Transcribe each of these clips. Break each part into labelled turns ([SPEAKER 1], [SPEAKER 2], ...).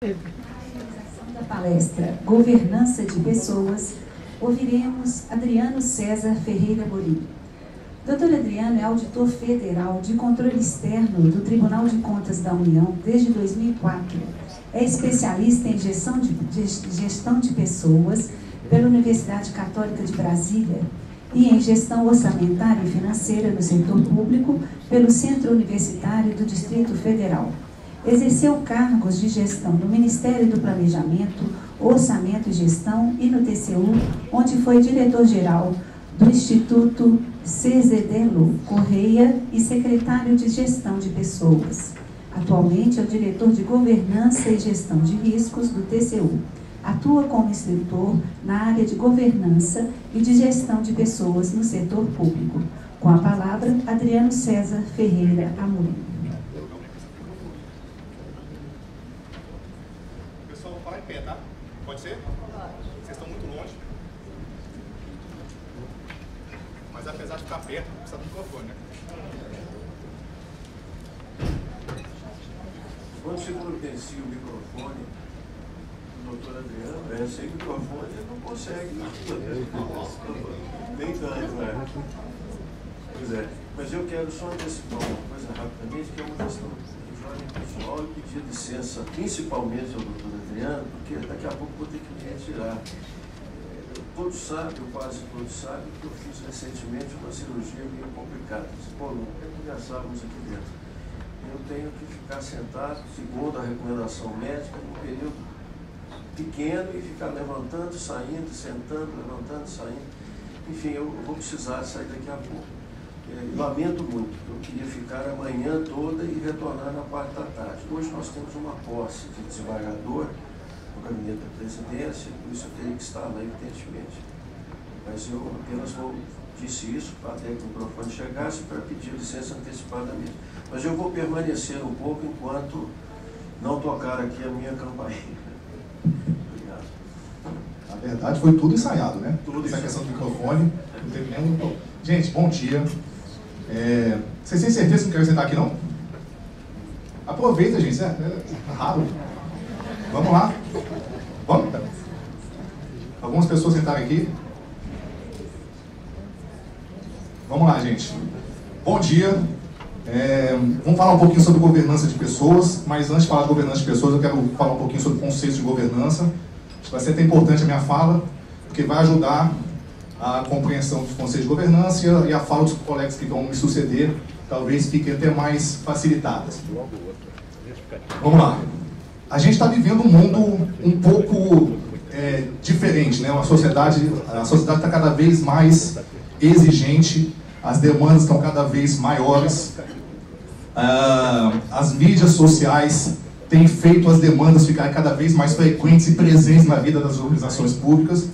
[SPEAKER 1] Da palestra Governança de Pessoas, ouviremos Adriano César Ferreira Amorim. Dr. Adriano é auditor federal de controle externo do Tribunal de Contas da União desde 2004. É especialista em gestão de pessoas pela Universidade Católica de Brasília e em gestão orçamentária e financeira no setor público pelo Centro Universitário do Distrito Federal. Exerceu cargos de gestão no Ministério do Planejamento, Orçamento e Gestão e no TCU, onde foi diretor-geral do Instituto CZDLU Correia e secretário de Gestão de Pessoas. Atualmente é o diretor de Governança e Gestão de Riscos do TCU. Atua como instrutor na área de governança e de gestão de pessoas no setor público. Com a palavra, Adriano César Ferreira Amorim.
[SPEAKER 2] Pessoal, fala em pé, tá? Pode ser? Vocês estão muito longe. Mas apesar de ficar perto, precisa do microfone, né?
[SPEAKER 3] Quando se providencia o microfone do doutor Adriano, sem microfone ele não consegue. Nem tanto, né? Pois é. Mas eu quero só antecipar uma coisa rapidamente, que é uma questão de ordem pessoal e pedir licença, principalmente ao doutor Adriano, porque daqui a pouco vou ter que me retirar. Todos sabem, ou quase todos sabem, que eu fiz recentemente uma cirurgia meio complicada. Pô, não conversávamos aqui dentro. Eu tenho que ficar sentado, segundo a recomendação médica, num período pequeno e ficar levantando, saindo, sentando, levantando, saindo. Enfim, eu vou precisar sair daqui a pouco. Lamento muito, eu queria ficar a manhã toda e retornar na parte da tarde. Hoje nós temos uma posse de desembargador no gabinete da presidência, por isso eu teria que estar lá, evidentemente. Mas eu apenas disse isso até que o microfone chegasse para pedir licença antecipadamente. Mas eu vou permanecer um pouco enquanto não tocar aqui a minha campainha. Obrigado.
[SPEAKER 4] Na verdade, foi tudo ensaiado, né?
[SPEAKER 3] Tudo
[SPEAKER 4] essa
[SPEAKER 3] ensaiado.
[SPEAKER 4] questão do microfone, não teve nenhum... Gente, bom dia. Vocês têm certeza que não querem sentar aqui, não? Aproveita, gente, é raro. Vamos lá. Vamos? Algumas pessoas sentaram aqui. Vamos lá, gente. Bom dia. Vamos falar um pouquinho sobre governança de pessoas, mas antes de falar de governança de pessoas, eu quero falar um pouquinho sobre conceitos de governança. Acho que vai ser até importante a minha fala, porque vai ajudar a compreensão dos conceitos de governança e a fala dos colegas que vão me suceder, talvez fiquem até mais facilitadas. Vamos lá. A gente está vivendo um mundo um pouco diferente, né? A sociedade está cada vez mais exigente, as demandas estão cada vez maiores, as mídias sociais têm feito as demandas ficarem cada vez mais frequentes e presentes na vida das organizações públicas,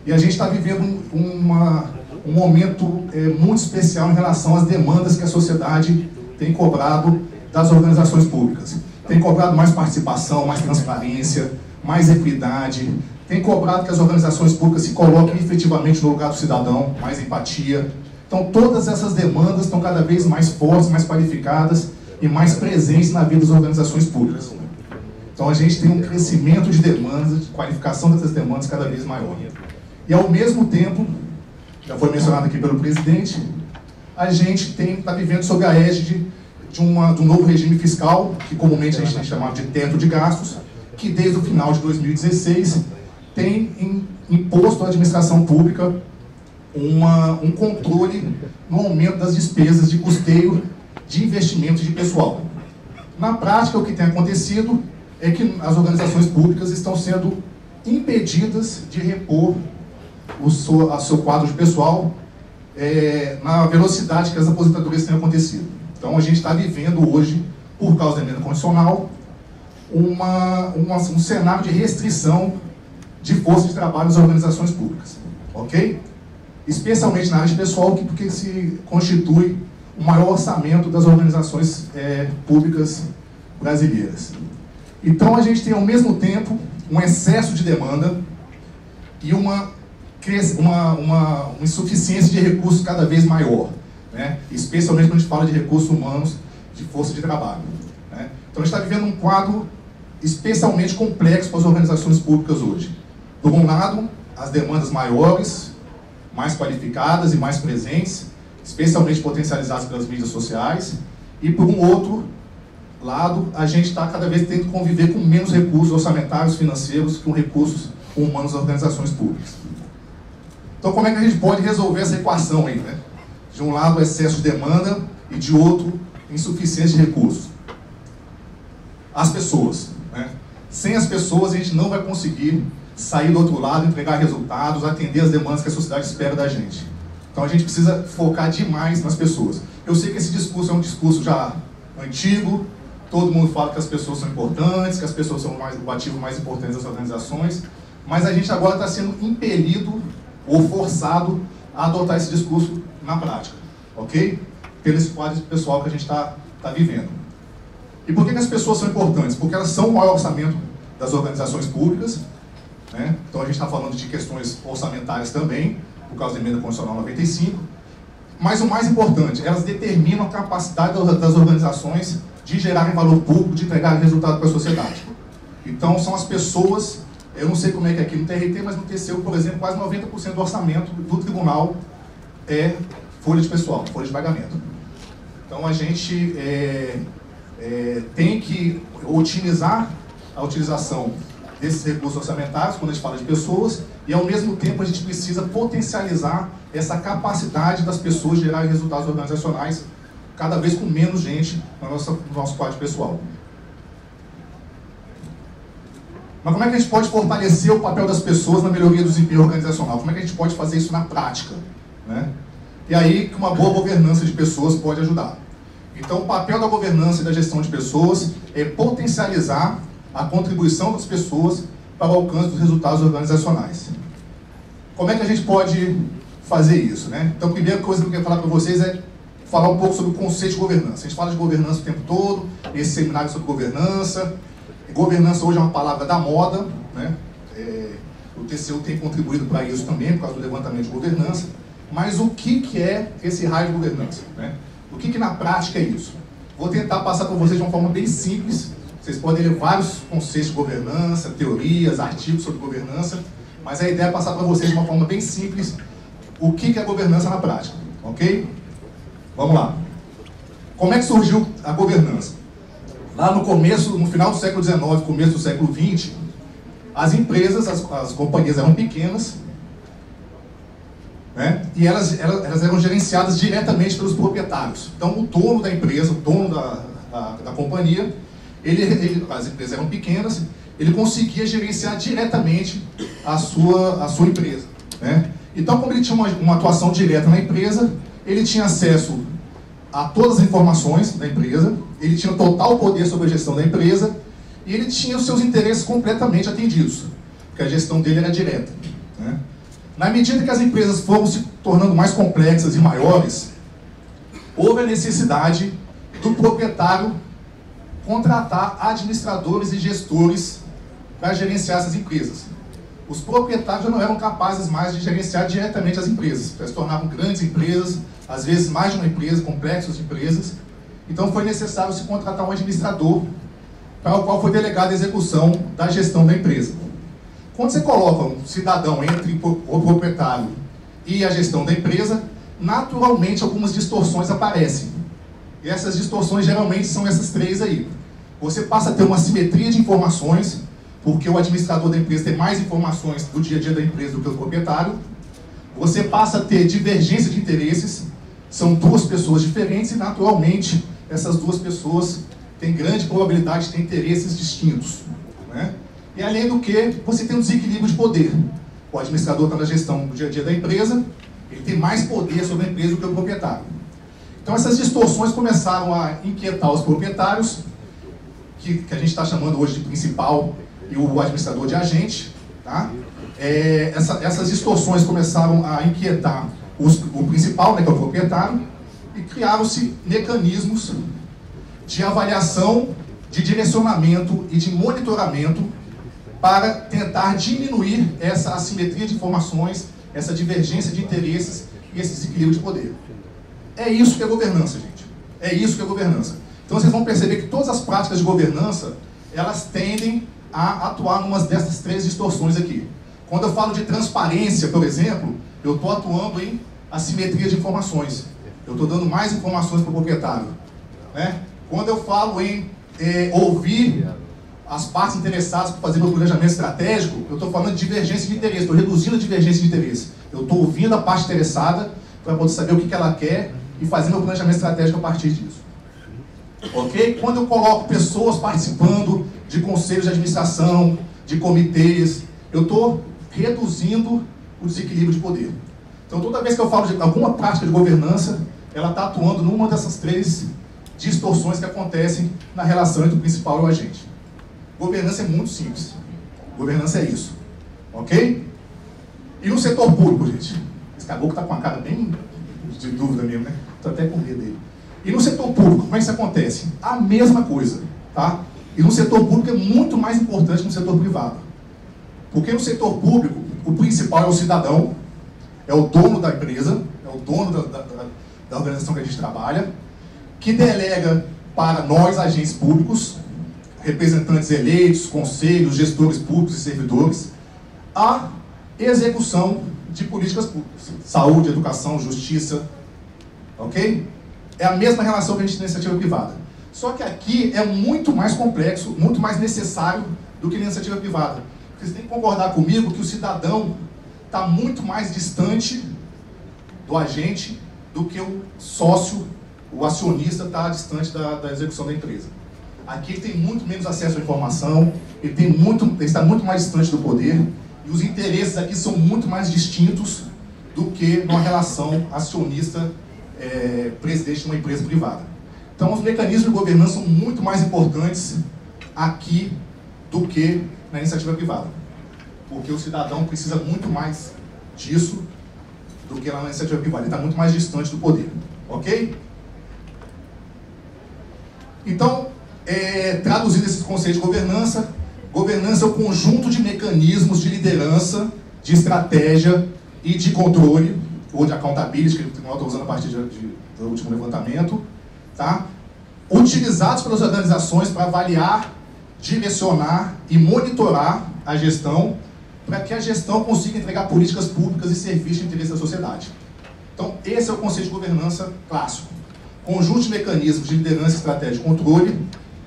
[SPEAKER 4] e a gente está vivendo um momento muito especial em relação às demandas que a sociedade tem cobrado das organizações públicas. Tem cobrado mais participação, mais transparência, mais equidade, tem cobrado que as organizações públicas se coloquem efetivamente no lugar do cidadão, mais empatia. Então todas essas demandas estão cada vez mais fortes, mais qualificadas e mais presentes na vida das organizações públicas. Então a gente tem um crescimento de demandas, de qualificação dessas demandas cada vez maior. E ao mesmo tempo, já foi mencionado aqui pelo presidente, a gente está vivendo sob a égide de um novo regime fiscal, que comumente a gente tem chamado de teto de gastos, que desde o final de 2016 tem imposto à administração pública um controle no aumento das despesas de custeio de investimentos de pessoal. Na prática, o que tem acontecido é que as organizações públicas estão sendo impedidas de repor o seu quadro de pessoal na velocidade que as aposentadorias têm acontecido. Então a gente está vivendo hoje, por causa da emenda constitucional, um cenário de restrição de força de trabalho nas organizações públicas. Ok? Especialmente na área de pessoal, porque se constitui o maior orçamento das organizações públicas brasileiras. Então a gente tem ao mesmo tempo um excesso de demanda e uma insuficiência de recursos cada vez maior, né? Especialmente quando a gente fala de recursos humanos, de força de trabalho, né? Então a gente está vivendo um quadro especialmente complexo para as organizações públicas hoje. Por um lado, as demandas maiores, mais qualificadas e mais presentes, especialmente potencializadas pelas mídias sociais, e por um outro lado, a gente está cada vez tendo que conviver com menos recursos orçamentários, financeiros, com recursos humanos das organizações públicas. Então, como é que a gente pode resolver essa equação aí, né? De um lado, excesso de demanda e de outro, insuficiência de recursos. As pessoas, né? Sem as pessoas, a gente não vai conseguir sair do outro lado, entregar resultados, atender as demandas que a sociedade espera da gente. Então, a gente precisa focar demais nas pessoas. Eu sei que esse discurso é um discurso já antigo, todo mundo fala que as pessoas são importantes, que as pessoas são o ativo mais importante das organizações, mas a gente agora está sendo impelido ou forçado a adotar esse discurso na prática, ok? Pelo esse quadro pessoal que a gente está vivendo. E por que as pessoas são importantes? Porque elas são o maior orçamento das organizações públicas, né? Então a gente está falando de questões orçamentárias também, por causa da emenda constitucional 95, mas o mais importante, elas determinam a capacidade das organizações de gerarem valor público, de entregar resultado para a sociedade. Então são as pessoas, eu não sei como é que é aqui no TRT, mas no TCU, por exemplo, quase 90% do orçamento do tribunal é folha de pessoal, folha de pagamento. Então a gente tem que otimizar a utilização desses recursos orçamentários, quando a gente fala de pessoas, e ao mesmo tempo a gente precisa potencializar essa capacidade das pessoas de gerarem resultados organizacionais cada vez com menos gente no nosso quadro pessoal. Mas como é que a gente pode fortalecer o papel das pessoas na melhoria do desempenho organizacional? Como é que a gente pode fazer isso na prática, né? E aí que uma boa governança de pessoas pode ajudar. Então o papel da governança e da gestão de pessoas é potencializar a contribuição das pessoas para o alcance dos resultados organizacionais. Como é que a gente pode fazer isso, né? Então a primeira coisa que eu quero falar para vocês é falar um pouco sobre o conceito de governança. A gente fala de governança o tempo todo, esse seminário sobre governança. Governança hoje é uma palavra da moda, né? O TCU tem contribuído para isso também, por causa do levantamento de governança. Mas o que é esse raio de governança, né? O que na prática é isso? Vou tentar passar para vocês de uma forma bem simples. Vocês podem ler vários conceitos de governança, teorias, artigos sobre governança, mas a ideia é passar para vocês de uma forma bem simples o que é governança na prática, ok? Vamos lá. Como é que surgiu a governança? Lá no começo, no final do século XIX, começo do século XX, as empresas, as companhias eram pequenas, né? E elas eram gerenciadas diretamente pelos proprietários. Então, o dono da empresa, o dono da companhia, as empresas eram pequenas, ele conseguia gerenciar diretamente a sua empresa, né? Então, como ele tinha uma atuação direta na empresa, ele tinha acesso a todas as informações da empresa, ele tinha total poder sobre a gestão da empresa e ele tinha os seus interesses completamente atendidos, porque a gestão dele era direta, né? Na medida que as empresas foram se tornando mais complexas e maiores, houve a necessidade do proprietário contratar administradores e gestores para gerenciar essas empresas. Os proprietários já não eram capazes mais de gerenciar diretamente as empresas, elas se tornavam grandes empresas, às vezes mais de uma empresa, complexas empresas. Então foi necessário se contratar um administrador para o qual foi delegada a execução da gestão da empresa. Quando você coloca um cidadão entre o proprietário e a gestão da empresa, naturalmente algumas distorções aparecem. E essas distorções geralmente são essas três aí. Você passa a ter uma simetria de informações, porque o administrador da empresa tem mais informações do dia a dia da empresa do que o proprietário. Você passa a ter divergência de interesses, são duas pessoas diferentes e naturalmente essas duas pessoas têm grande probabilidade de ter interesses distintos, né? E além do que, você tem um desequilíbrio de poder. O administrador está na gestão do dia a dia da empresa, ele tem mais poder sobre a empresa do que o proprietário. Então essas distorções começaram a inquietar os proprietários, que a gente está chamando hoje de principal, e o administrador de agente, tá? Essas distorções começaram a inquietar o principal, né, que é o proprietário, e criaram-se mecanismos de avaliação, de direcionamento e de monitoramento para tentar diminuir essa assimetria de informações, essa divergência de interesses e esse desequilíbrio de poder. É isso que é governança, gente. É isso que é governança. Então vocês vão perceber que todas as práticas de governança, elas tendem a atuar numa dessas três distorções aqui. Quando eu falo de transparência, por exemplo, eu estou atuando em assimetria de informações. Eu estou dando mais informações para o proprietário, né? Quando eu falo em ouvir as partes interessadas para fazer meu planejamento estratégico, eu estou falando de divergência de interesse, estou reduzindo a divergência de interesse. Eu estou ouvindo a parte interessada para poder saber o que ela quer e fazer meu planejamento estratégico a partir disso. Ok? Quando eu coloco pessoas participando de conselhos de administração, de comitês, eu estou reduzindo o desequilíbrio de poder. Então, toda vez que eu falo de alguma prática de governança, ela está atuando numa dessas três distorções que acontecem na relação entre o principal e o agente. Governança é muito simples. Governança é isso. Ok? E no setor público, gente? Esse caboclo está com a cara bem de dúvida mesmo, né? Estou até com medo dele. E no setor público, como é que isso acontece? A mesma coisa, tá? E no setor público é muito mais importante que no setor privado. Porque no setor público, o principal é o cidadão, é o dono da empresa, é o dono da organização que a gente trabalha, que delega para nós, agentes públicos, representantes eleitos, conselhos, gestores públicos e servidores, a execução de políticas públicas. Saúde, educação, justiça, ok? É a mesma relação que a gente tem na iniciativa privada. Só que aqui é muito mais complexo, muito mais necessário do que na iniciativa privada. Vocês têm que concordar comigo que o cidadão está muito mais distante do agente do que o sócio, o acionista está distante da execução da empresa. Aqui ele tem muito menos acesso à informação, ele está muito mais distante do poder, e os interesses aqui são muito mais distintos do que numa relação acionista-presidente de uma empresa privada. Então, os mecanismos de governança são muito mais importantes aqui do que na iniciativa privada, porque o cidadão precisa muito mais disso do que lá na iniciativa privada, ele está muito mais distante do poder, ok? Então, traduzindo esses conceitos de governança, governança é o conjunto de mecanismos de liderança, de estratégia e de controle, ou de accountability, que o tribunal está usando a partir do último levantamento, tá? Utilizados pelas organizações para avaliar, direcionar e monitorar a gestão, para que a gestão consiga entregar políticas públicas e serviços de interesse da sociedade. Então, esse é o conceito de governança clássico. Conjunto de mecanismos de liderança, estratégia e controle,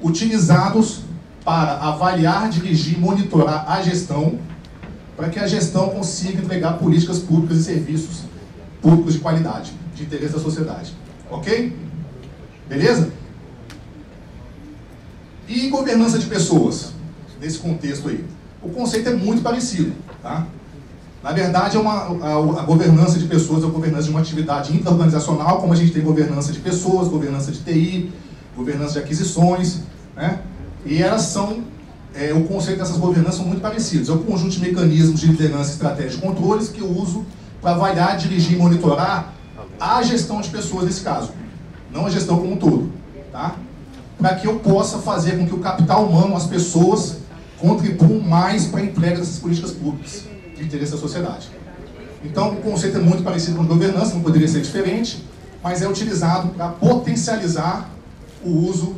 [SPEAKER 4] utilizados para avaliar, dirigir e monitorar a gestão, para que a gestão consiga entregar políticas públicas e serviços públicos de qualidade, de interesse da sociedade. Ok? Beleza? E governança de pessoas, nesse contexto aí? O conceito é muito parecido, tá? Na verdade, a governança de pessoas é a governança de uma atividade intra-organizacional, como a gente tem governança de pessoas, governança de TI, governança de aquisições, né? E elas são, o conceito dessas governanças são muito parecidos. É um conjunto de mecanismos de liderança, estratégia e controles que eu uso para avaliar, dirigir e monitorar a gestão de pessoas nesse caso, não a gestão como um todo, tá? Para que eu possa fazer com que o capital humano, as pessoas, contribuam mais para a entrega dessas políticas públicas de interesse da sociedade. Então, o conceito é muito parecido com a governança, não poderia ser diferente, mas é utilizado para potencializar o uso,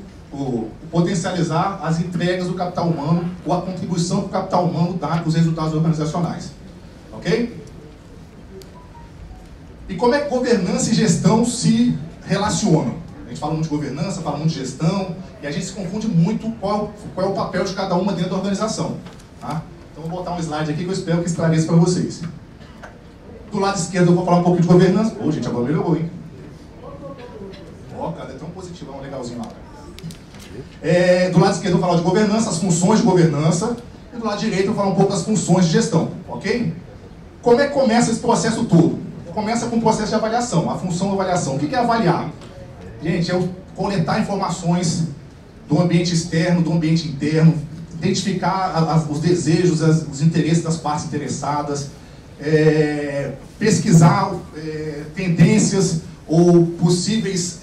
[SPEAKER 4] potencializar as entregas do capital humano, ou a contribuição que o capital humano dá para os resultados organizacionais. Ok? E como é que governança e gestão se relacionam? A gente fala muito de governança, fala muito de gestão, e a gente se confunde muito qual é o papel de cada uma dentro da organização. Tá? Então, vou botar um slide aqui que eu espero que esclareça para vocês. Do lado esquerdo eu vou falar um pouquinho de governança. Ô, gente, agora melhorou, hein? Ó, cara, é tão positivão, legalzinho lá. Do lado esquerdo eu vou falar de governança, as funções de governança, e do lado direito eu vou falar um pouco das funções de gestão, ok? Como é que começa esse processo todo? Começa com o processo de avaliação, a função de avaliação. O que é avaliar? Gente, é coletar informações do ambiente externo, do ambiente interno, identificar os desejos, os interesses das partes interessadas, pesquisar tendências ou possíveis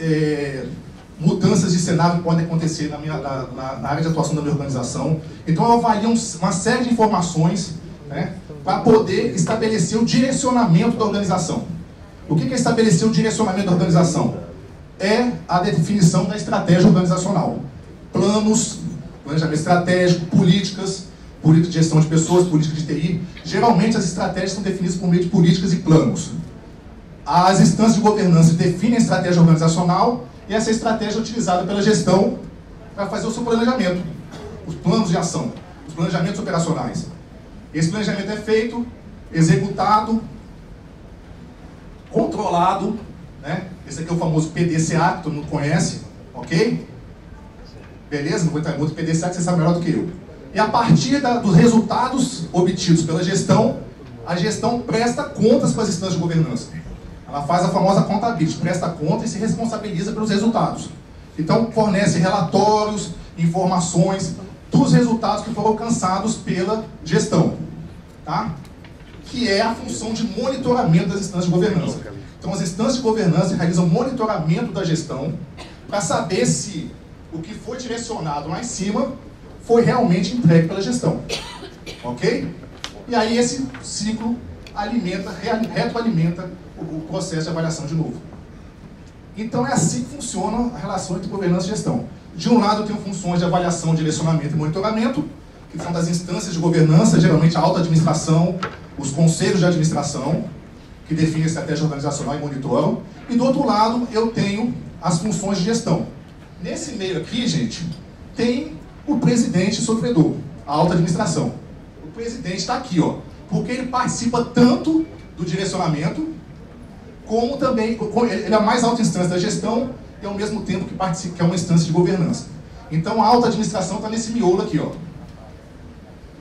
[SPEAKER 4] mudanças de cenário que podem acontecer na área de atuação da minha organização. Então, eu avalio uma série de informações, né, para poder estabelecer o direcionamento da organização. O que é estabelecer o direcionamento da organização? É a definição da estratégia organizacional. Planos, planejamento estratégico, políticas de gestão de pessoas, políticas de TI. Geralmente as estratégias são definidas por meio de políticas e planos. As instâncias de governança definem a estratégia organizacional e essa estratégia é utilizada pela gestão para fazer o seu planejamento, os planos de ação, os planejamentos operacionais. Esse planejamento é feito, executado, controlado, né? Esse aqui é o famoso PDCA, que todo mundo conhece, ok? Beleza? Não vou entrar em outro PDCA que você sabe melhor do que eu. E a partir dos resultados obtidos pela gestão, a gestão presta contas para as instâncias de governança. Ela faz a famosa accountability, presta conta e se responsabiliza pelos resultados. Então, fornece relatórios, informações dos resultados que foram alcançados pela gestão, tá? Que é a função de monitoramento das instâncias de governança. Então, as instâncias de governança realizam monitoramento da gestão para saber se o que foi direcionado lá em cima foi realmente entregue pela gestão. Ok? E aí esse ciclo retroalimenta o processo de avaliação de novo. Então é assim que funciona a relação entre governança e gestão. De um lado eu tenho funções de avaliação, direcionamento e monitoramento, que são das instâncias de governança, geralmente a alta administração, os conselhos de administração, que definem a estratégia organizacional e monitoram. E do outro lado eu tenho as funções de gestão. Nesse meio aqui, gente, tem o presidente sofredor, a alta administração. O presidente está aqui, ó, porque ele participa tanto do direcionamento, como também, ele é a mais alta instância da gestão e ao mesmo tempo que participa, que é uma instância de governança. Então a alta administração está nesse miolo aqui, ó.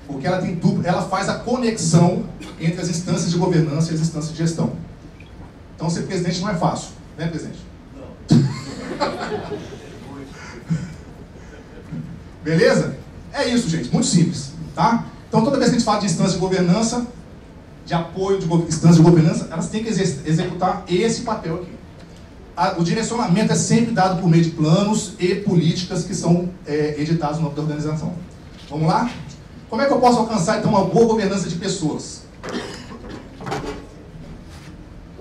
[SPEAKER 4] Porque ela faz a conexão entre as instâncias de governança e as instâncias de gestão. Então ser presidente não é fácil, né, presidente? Não. Beleza? É isso, gente, muito simples, tá? Então toda vez que a gente fala de instância de governança, de apoio de instância de governança, elas têm que executar esse papel aqui. O direcionamento é sempre dado por meio de planos e políticas que são editados no âmbito da organização. Vamos lá? Como é que eu posso alcançar, então, uma boa governança de pessoas?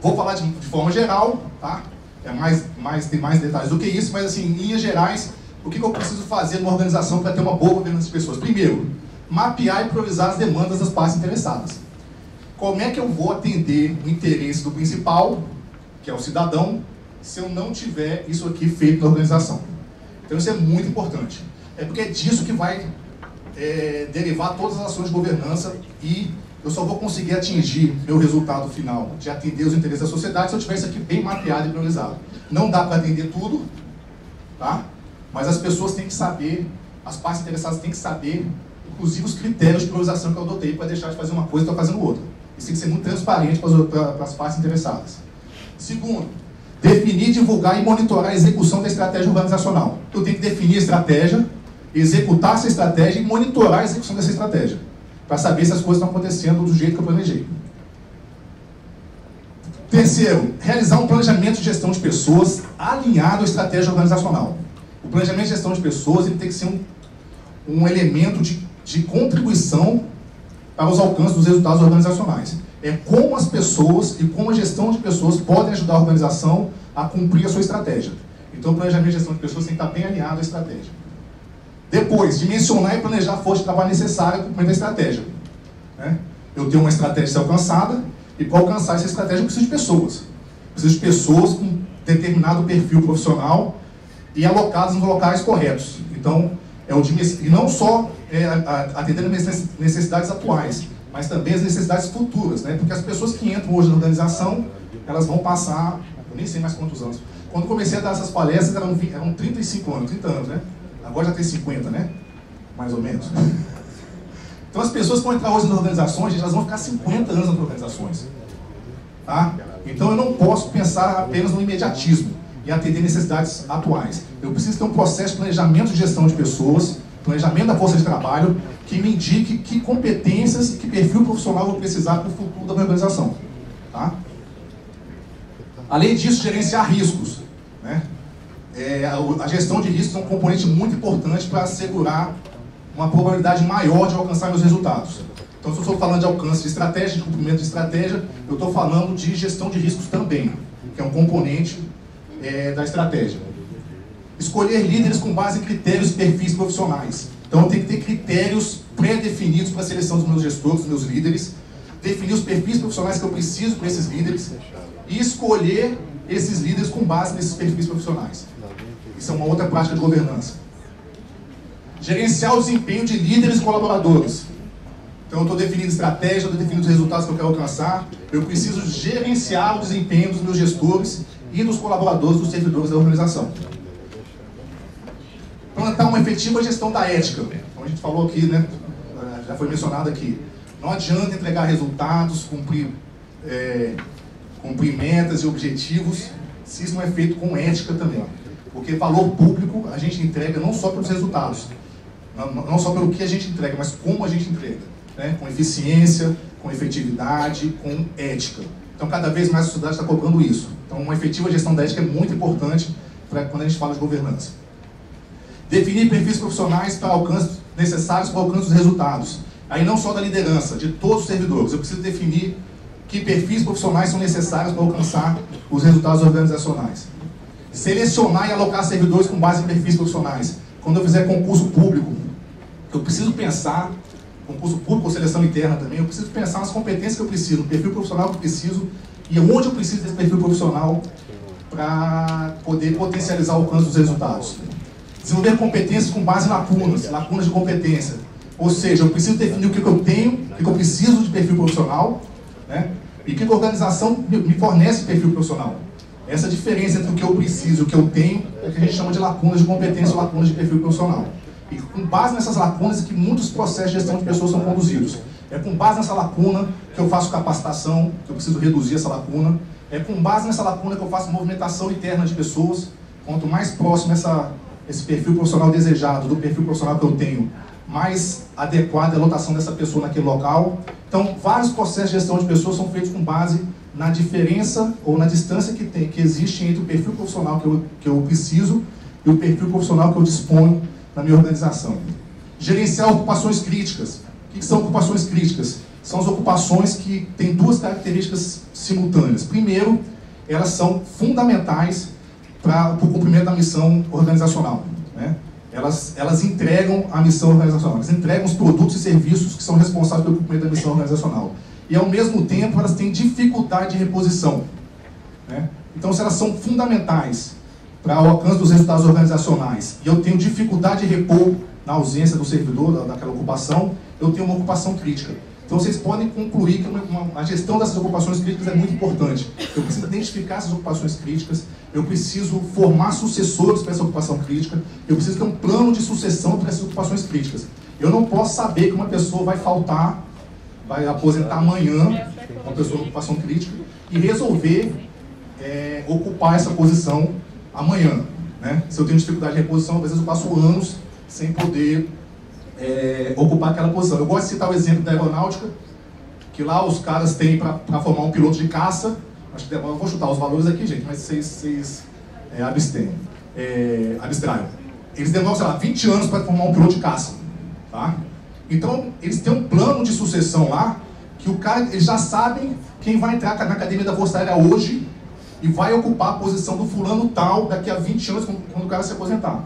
[SPEAKER 4] Vou falar de forma geral, tá? Tem mais detalhes do que isso, mas, assim, em linhas gerais, o que eu preciso fazer numa organização para ter uma boa governança de pessoas? Primeiro, mapear e priorizar as demandas das partes interessadas. Como é que eu vou atender o interesse do principal, que é o cidadão, se eu não tiver isso aqui feito na organização? Então isso é muito importante. É porque é disso que vai derivar todas as ações de governança e eu só vou conseguir atingir meu resultado final de atender os interesses da sociedade se eu tiver isso aqui bem mapeado e priorizado. Não dá para atender tudo, tá? Mas as pessoas têm que saber, as partes interessadas têm que saber, inclusive os critérios de priorização que eu adotei para deixar de fazer uma coisa e estar fazendo outra. Isso tem que ser muito transparente para as partes interessadas. Segundo, definir, divulgar e monitorar a execução da estratégia organizacional. Eu tenho que definir a estratégia, executar essa estratégia e monitorar a execução dessa estratégia, para saber se as coisas estão acontecendo do jeito que eu planejei. Terceiro, realizar um planejamento de gestão de pessoas alinhado à estratégia organizacional. O planejamento de gestão de pessoas ele tem que ser um elemento de contribuição para os alcances dos resultados organizacionais. É como as pessoas e como a gestão de pessoas podem ajudar a organização a cumprir a sua estratégia. Então o planejamento de gestão de pessoas tem que estar bem alinhado à estratégia. Depois, dimensionar e planejar a força de trabalho necessária para o cumprimento da estratégia. Né? Eu tenho uma estratégia a ser alcançada e para alcançar essa estratégia eu preciso de pessoas. Preciso de pessoas com determinado perfil profissional e alocadas nos locais corretos. Então, e não só atendendo as necessidades atuais, mas também as necessidades futuras, né? Porque as pessoas que entram hoje na organização, elas vão passar, eu nem sei mais quantos anos. Quando comecei a dar essas palestras, eram 35 anos, 30 anos, né? Agora já tem 50, né? Mais ou menos. Então as pessoas que vão entrar hoje nas organizações, elas vão ficar 50 anos nas organizações. Tá? Então eu não posso pensar apenas no imediatismo e atender necessidades atuais. Eu preciso ter um processo de planejamento de gestão de pessoas, planejamento da força de trabalho, que me indique que competências e que perfil profissional eu vou precisar para o futuro da minha organização. Tá? Além disso, gerenciar riscos. Né? A gestão de riscos é um componente muito importante para assegurar uma probabilidade maior de alcançar meus resultados. Então, se eu estou falando de alcance de estratégia, de cumprimento de estratégia, eu estou falando de gestão de riscos também, que é um componente da estratégia. Escolher líderes com base em critérios e perfis profissionais. Então eu tenho que ter critérios pré-definidos para a seleção dos meus gestores, dos meus líderes, definir os perfis profissionais que eu preciso para esses líderes e escolher esses líderes com base nesses perfis profissionais. Isso é uma outra prática de governança. Gerenciar o desempenho de líderes e colaboradores. Então eu estou definindo estratégia, estou definindo os resultados que eu quero alcançar. Eu preciso gerenciar o desempenho dos meus gestores e dos colaboradores, dos servidores da organização. Plantar uma efetiva gestão da ética. Como a gente falou aqui, né? Já foi mencionado aqui. Não adianta entregar resultados, cumprir metas e objetivos, se isso não é feito com ética também. Porque valor público a gente entrega não só pelos resultados, não só pelo que a gente entrega, mas como a gente entrega, né? Com eficiência, com efetividade, com ética. Então cada vez mais a sociedade está cobrando isso. Então uma efetiva gestão da ética é muito importante quando a gente fala de governança. Definir perfis profissionais necessários para o alcance dos resultados. Aí não só da liderança, de todos os servidores. Eu preciso definir que perfis profissionais são necessários para alcançar os resultados organizacionais. Selecionar e alocar servidores com base em perfis profissionais. Quando eu fizer concurso público, eu preciso pensar, concurso público ou seleção interna também, eu preciso pensar nas competências que eu preciso, no perfil profissional que eu preciso e onde eu preciso desse perfil profissional para poder potencializar o alcance dos resultados. Desenvolver competências com base em lacunas de competência. Ou seja, eu preciso definir o que eu tenho, o que eu preciso de perfil profissional, né? E que a organização me fornece perfil profissional. Essa diferença entre o que eu preciso e o que eu tenho é o que a gente chama de lacunas de competência ou lacunas de perfil profissional. E com base nessas lacunas é que muitos processos de gestão de pessoas são conduzidos. É com base nessa lacuna que eu faço capacitação, que eu preciso reduzir essa lacuna. É com base nessa lacuna que eu faço movimentação interna de pessoas. Quanto mais próximo esse perfil profissional desejado do perfil profissional que eu tenho, mais adequada é a lotação dessa pessoa naquele local. Então, vários processos de gestão de pessoas são feitos com base na diferença ou na distância que existe entre o perfil profissional que eu preciso e o perfil profissional que eu disponho na minha organização. Gerenciar ocupações críticas. O que são ocupações críticas? São as ocupações que têm duas características simultâneas. Primeiro, elas são fundamentais para o cumprimento da missão organizacional, né? Elas entregam a missão organizacional, elas entregam os produtos e serviços que são responsáveis pelo cumprimento da missão organizacional. E, ao mesmo tempo, elas têm dificuldade de reposição, né? Então, se elas são fundamentais para o alcance dos resultados organizacionais e eu tenho dificuldade de repor na ausência do servidor, daquela ocupação, eu tenho uma ocupação crítica. Então, vocês podem concluir que a gestão dessas ocupações críticas é muito importante. Eu preciso identificar essas ocupações críticas, eu preciso formar sucessores para essa ocupação crítica, eu preciso ter um plano de sucessão para essas ocupações críticas. Eu não posso saber que uma pessoa vai faltar, vai aposentar amanhã, uma pessoa com ocupação crítica, e resolver ocupar essa posição amanhã, né? Se eu tenho dificuldade de reposição, às vezes eu passo anos sem poder ocupar aquela posição. Eu gosto de citar o exemplo da aeronáutica, que lá os caras têm para formar um piloto de caça, acho que eu vou chutar os valores aqui, gente, mas vocês abstraiam. Eles demoram, sei lá, 20 anos para formar um piloto de caça, tá? Então, eles têm um plano de sucessão lá, que eles já sabem quem vai entrar na Academia da Força Aérea hoje e vai ocupar a posição do fulano tal daqui a 20 anos, quando o cara se aposentar.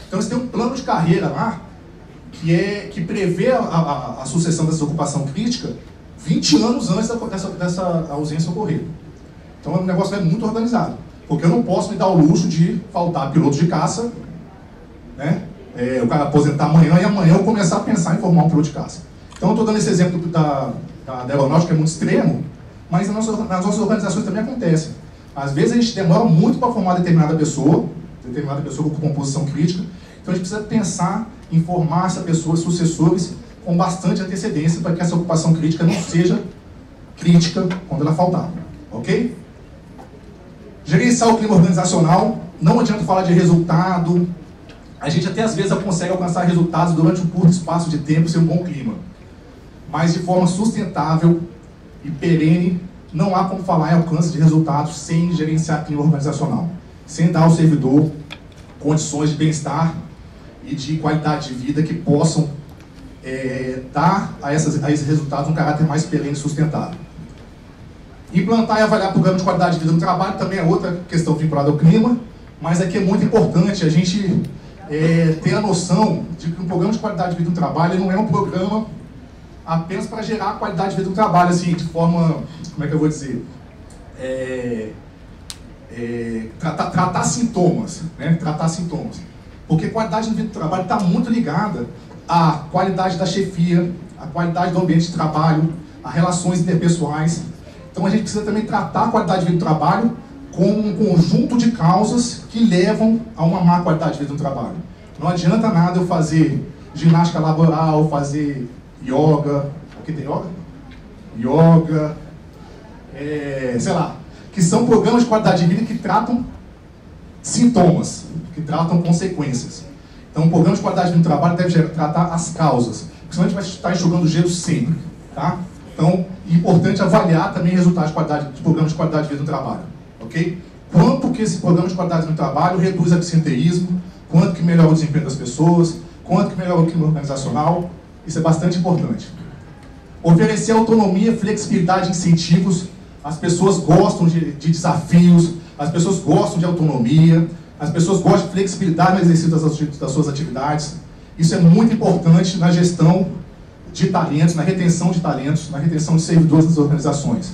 [SPEAKER 4] Então, eles têm um plano de carreira lá, que prevê a sucessão dessa ocupação crítica 20 anos antes dessa ausência ocorrer. Então, o negócio é muito organizado, porque eu não posso me dar o luxo de faltar piloto de caça, né? O cara aposentar amanhã e amanhã eu começar a pensar em formar um piloto de caça. Então, eu estou dando esse exemplo da aeronáutica, que é muito extremo, mas nas nossas organizações também acontece. Às vezes a gente demora muito para formar determinada pessoa que ocupa uma posição crítica, então a gente precisa pensar em formar essa pessoa, sucessores, com bastante antecedência, para que essa ocupação crítica não seja crítica quando ela faltar, ok? Gerenciar o clima organizacional, não adianta falar de resultado, a gente até às vezes consegue alcançar resultados durante um curto espaço de tempo sem um bom clima, mas de forma sustentável e perene, não há como falar em alcance de resultados sem gerenciar clima organizacional, sem dar ao servidor condições de bem-estar e de qualidade de vida que possam dar a esses resultados um caráter mais perene e sustentável. Implantar e avaliar programa de qualidade de vida no trabalho também é outra questão vinculada ao clima, mas aqui é muito importante a gente ter a noção de que um programa de qualidade de vida no trabalho não é um programa apenas para gerar qualidade de vida no trabalho, assim, de forma, como é que eu vou dizer, tratar sintomas, né? Tratar sintomas. Porque qualidade de vida do trabalho está muito ligada à qualidade da chefia, à qualidade do ambiente de trabalho, a relações interpessoais. Então a gente precisa também tratar a qualidade de vida do trabalho como um conjunto de causas que levam a uma má qualidade de vida no trabalho. Não adianta nada eu fazer ginástica laboral, fazer yoga, aqui tem yoga? Yoga, sei lá, que são programas de qualidade de vida que tratam sintomas, que tratam consequências. Então, o programa de qualidade de vida no trabalho deve tratar as causas, porque senão a gente vai estar enxugando gelo sempre, tá? Então, é importante avaliar também resultados de programas de qualidade de vida no trabalho, ok? Quanto que esse programa de qualidade de vida no trabalho reduz o absenteísmo, quanto que melhora o desempenho das pessoas, quanto que melhora o clima organizacional, isso é bastante importante. Oferecer autonomia, flexibilidade e incentivos. As pessoas gostam de desafios, as pessoas gostam de autonomia, as pessoas gostam de flexibilidade no exercício das suas atividades. Isso é muito importante na gestão de talentos, na retenção de talentos, na retenção de servidores das organizações.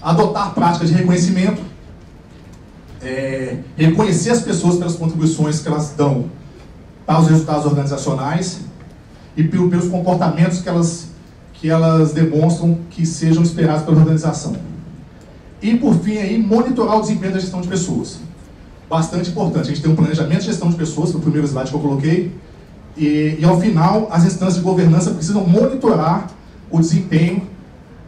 [SPEAKER 4] Adotar práticas de reconhecimento, reconhecer as pessoas pelas contribuições que elas dão para os resultados organizacionais e pelos comportamentos que elas demonstram que sejam esperados pela organização. E, por fim, aí, monitorar o desempenho da gestão de pessoas. Bastante importante. A gente tem um planejamento de gestão de pessoas, no primeiro slide que eu coloquei, e ao final, as instâncias de governança precisam monitorar o desempenho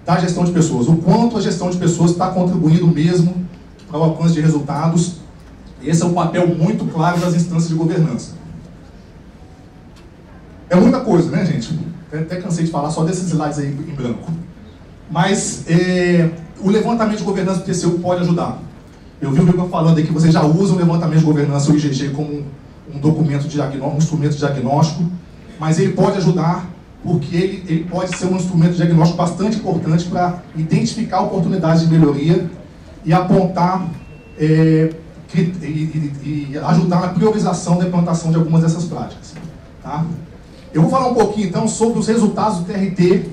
[SPEAKER 4] da gestão de pessoas, o quanto a gestão de pessoas está contribuindo mesmo para o alcance de resultados. Esse é um papel muito claro das instâncias de governança. É muita coisa, né, gente? Até cansei de falar só desses slides aí em branco. Mas o levantamento de governança do TCU pode ajudar. Eu vi o Igor falando aí que você já usa o levantamento de governança, o IGG, como um documento de diagnóstico, um instrumento de diagnóstico, mas ele pode ajudar porque ele pode ser um instrumento de diagnóstico bastante importante para identificar oportunidades de melhoria e apontar e ajudar na priorização da implantação de algumas dessas práticas. Tá? Eu vou falar um pouquinho, então, sobre os resultados do TRT,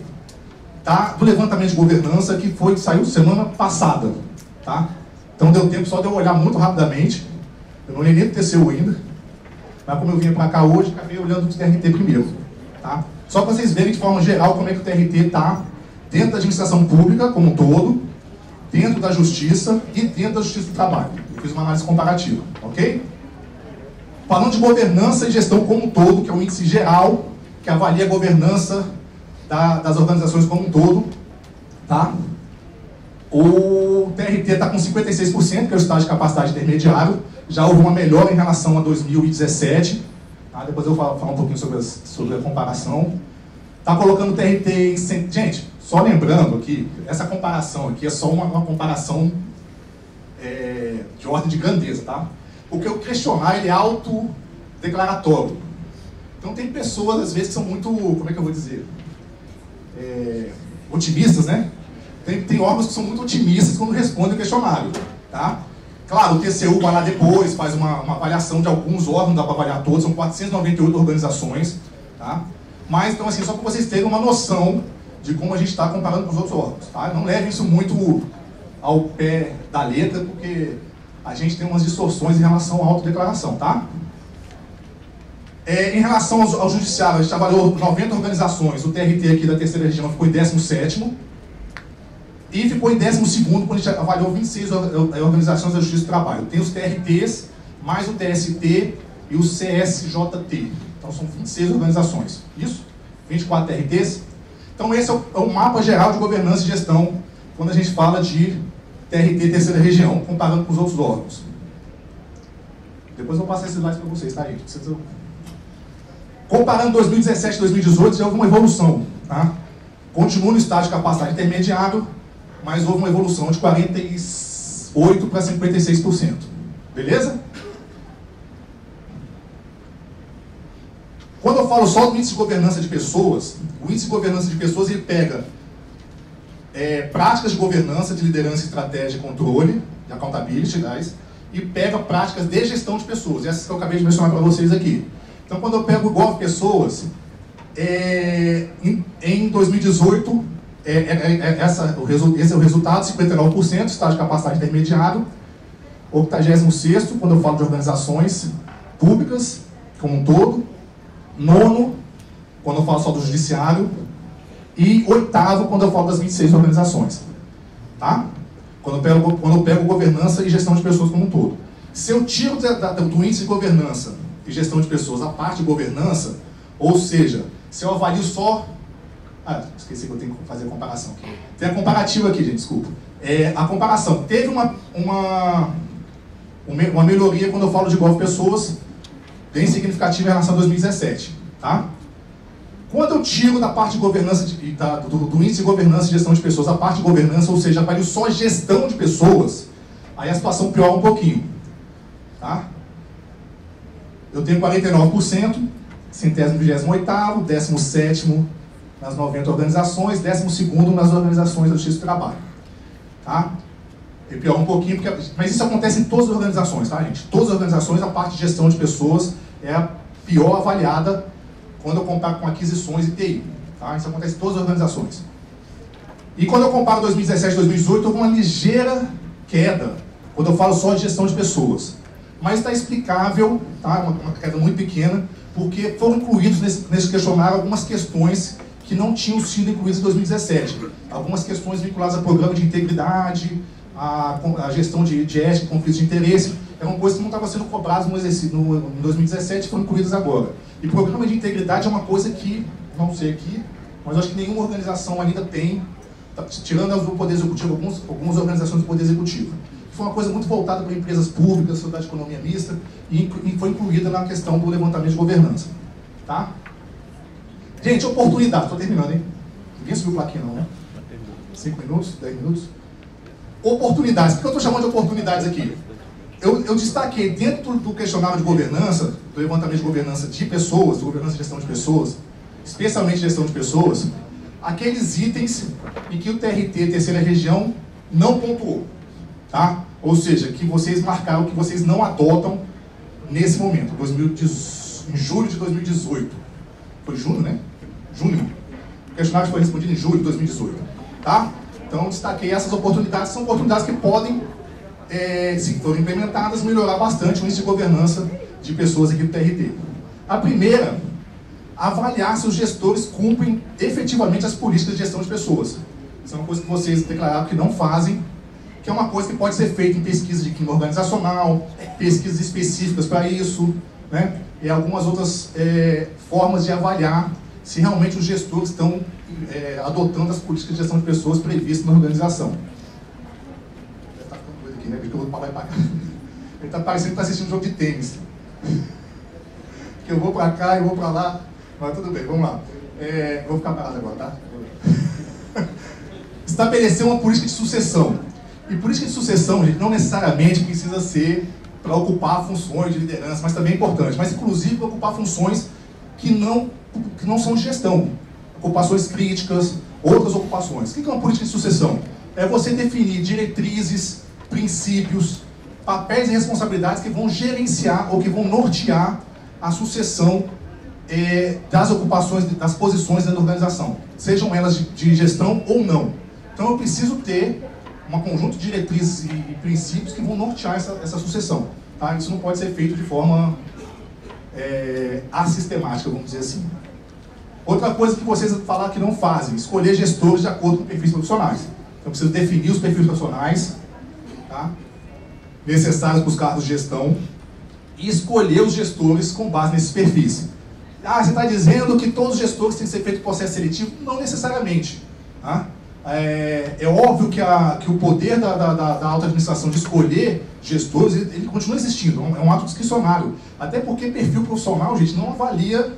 [SPEAKER 4] tá, do levantamento de governança, que saiu semana passada. Tá? Então, deu tempo só de eu olhar muito rapidamente. Eu não olhei nem do TCU ainda. Mas, como eu vinha para cá hoje, acabei olhando o TRT primeiro. Tá? Só para vocês verem, de forma geral, como é que o TRT está dentro da administração pública, como um todo, dentro da justiça e dentro da justiça do trabalho. Eu fiz uma análise comparativa. Ok? Falando de governança e gestão como um todo, que é um índice geral que avalia a governança das organizações como um todo, tá? O TRT está com 56%, que é o estágio de capacidade intermediário. Já houve uma melhora em relação a 2017. Tá? Depois eu vou falar um pouquinho sobre a comparação. Está colocando o TRT em... Gente, só lembrando aqui, essa comparação aqui é só uma comparação de ordem de grandeza, tá? Porque o questionário ele é autodeclaratório. Então tem pessoas, às vezes, que são muito, como é que eu vou dizer, otimistas, né? Tem órgãos que são muito otimistas quando respondem o questionário, tá? Claro, o TCU vai lá depois, faz uma avaliação de alguns órgãos, não dá para avaliar todos, são 498 organizações, tá? Mas, então, assim, só para vocês terem uma noção de como a gente está comparando com os outros órgãos, tá? Não levem isso muito ao pé da letra, porque a gente tem umas distorções em relação à autodeclaração, tá? Em relação ao judiciário, a gente avaliou 90 organizações, o TRT aqui da terceira região ficou em 17º, e ficou em 12º quando a gente avaliou 26 organizações da Justiça do Trabalho. Tem os TRTs, mais o TST e o CSJT. Então são 26 organizações. Isso? 24 TRTs. Então esse é o mapa geral de governança e gestão quando a gente fala de TRT terceira região, comparando com os outros órgãos. Depois eu vou passar esses slides para vocês, tá, gente? Comparando 2017 e 2018, já houve uma evolução. Tá? Continua no estágio de capacidade intermediário, mas houve uma evolução de 48% para 56%. Beleza? Quando eu falo só do índice de governança de pessoas, o índice de governança de pessoas ele pega práticas de governança, de liderança, estratégia e controle, de accountability, guys, e pega práticas de gestão de pessoas, essas que eu acabei de mencionar para vocês aqui. Então, quando eu pego o Gov Pessoas, em 2018, esse é o resultado, 59%, estágio de capacidade intermediário, 86º, quando eu falo de organizações públicas, como um todo, 9º, quando eu falo só do judiciário, e 8º, quando eu falo das 26 organizações. Tá? Quando eu pego governança e gestão de pessoas como um todo. Se eu tiro do índice de governança e gestão de pessoas a parte de governança, ou seja, se eu avalio só... Ah, esqueci que eu tenho que fazer a comparação aqui. Tem a comparativa aqui, gente, desculpa. A comparação. Teve uma melhoria quando eu falo de Gov Pessoas, bem significativa em relação a 2017. Tá? Quando eu tiro da parte de governança, do índice de governança e gestão de pessoas, a parte de governança, ou seja, avalio só gestão de pessoas, aí a situação piora um pouquinho. Tá? Eu tenho 49%, 128º, 17º nas 90 organizações, 12º nas organizações da Justiça do Trabalho. Tá? E piora um pouquinho, mas isso acontece em todas as organizações, tá, gente? Todas as organizações, a parte de gestão de pessoas é a pior avaliada quando eu comparo com aquisições e TI. Tá? Isso acontece em todas as organizações. E quando eu comparo 2017 e 2018, houve uma ligeira queda, quando eu falo só de gestão de pessoas. Mas está explicável, tá? Uma queda muito pequena, porque foram incluídos nesse questionário algumas questões que não tinham sido incluídas em 2017. Algumas questões vinculadas a programa de integridade, a gestão de ética e conflitos de interesse, eram coisas que não estavam sendo cobradas em 2017 e foram incluídas agora. E programa de integridade é uma coisa que, não sei aqui, mas eu acho que nenhuma organização ainda tem, tirando as do Poder Executivo, algumas organizações do Poder Executivo. Foi uma coisa muito voltada para empresas públicas, sociedade de economia mista, e foi incluída na questão do levantamento de governança. Tá? Gente, oportunidade. Estou terminando, hein? Ninguém subiu plaquinha não, né? 5 minutos, 10 minutos. Oportunidades. Por que eu estou chamando de oportunidades aqui? Eu destaquei dentro do questionário de governança, do levantamento de governança de pessoas, de governança e gestão de pessoas, especialmente gestão de pessoas, aqueles itens em que o TRT, terceira região, não pontuou. Tá? Ou seja, que vocês marcaram que vocês não adotam nesse momento, em julho de 2018. Foi junho, né? Junho. O questionário foi respondido em julho de 2018. Tá? Então, destaquei essas oportunidades, são oportunidades que podem, se forem implementadas, melhorar bastante o índice de governança de pessoas aqui do TRT. A primeira, avaliar se os gestores cumprem efetivamente as políticas de gestão de pessoas. Isso é uma coisa que vocês declararam que não fazem, que é uma coisa que pode ser feita em pesquisa de clima organizacional, pesquisas específicas para isso, né? E algumas outras formas de avaliar se realmente os gestores estão adotando as políticas de gestão de pessoas previstas na organização. Ele está ficando doido aqui, né? Porque eu vou para lá e para cá. Ele está parecendo que está assistindo um jogo de tênis. Que eu vou para cá e vou para lá. Mas tudo bem, vamos lá. Vou ficar parado agora, tá? Estabelecer uma política de sucessão. E política de sucessão, gente, não necessariamente precisa ser para ocupar funções de liderança, mas também é importante. Mas, inclusive, para ocupar funções que não são de gestão. Ocupações críticas, outras ocupações. O que é uma política de sucessão? É você definir diretrizes, princípios, papéis e responsabilidades que vão gerenciar ou que vão nortear a sucessão das ocupações, das posições dentro da organização. Sejam elas de gestão ou não. Então, eu preciso ter um conjunto de diretrizes e princípios que vão nortear essa sucessão. Tá? Isso não pode ser feito de forma assistemática, vamos dizer assim. Outra coisa que vocês falaram que não fazem, escolher gestores de acordo com perfis profissionais. Então, eu preciso definir os perfis profissionais, tá? Necessários para os cargos de gestão e escolher os gestores com base nesses perfis. Ah, você está dizendo que todos os gestores têm que ser feito processo seletivo? Não necessariamente. Tá? É óbvio que o poder da alta administração de escolher gestores, ele continua existindo, é um ato discricionário. Até porque perfil profissional, gente, não avalia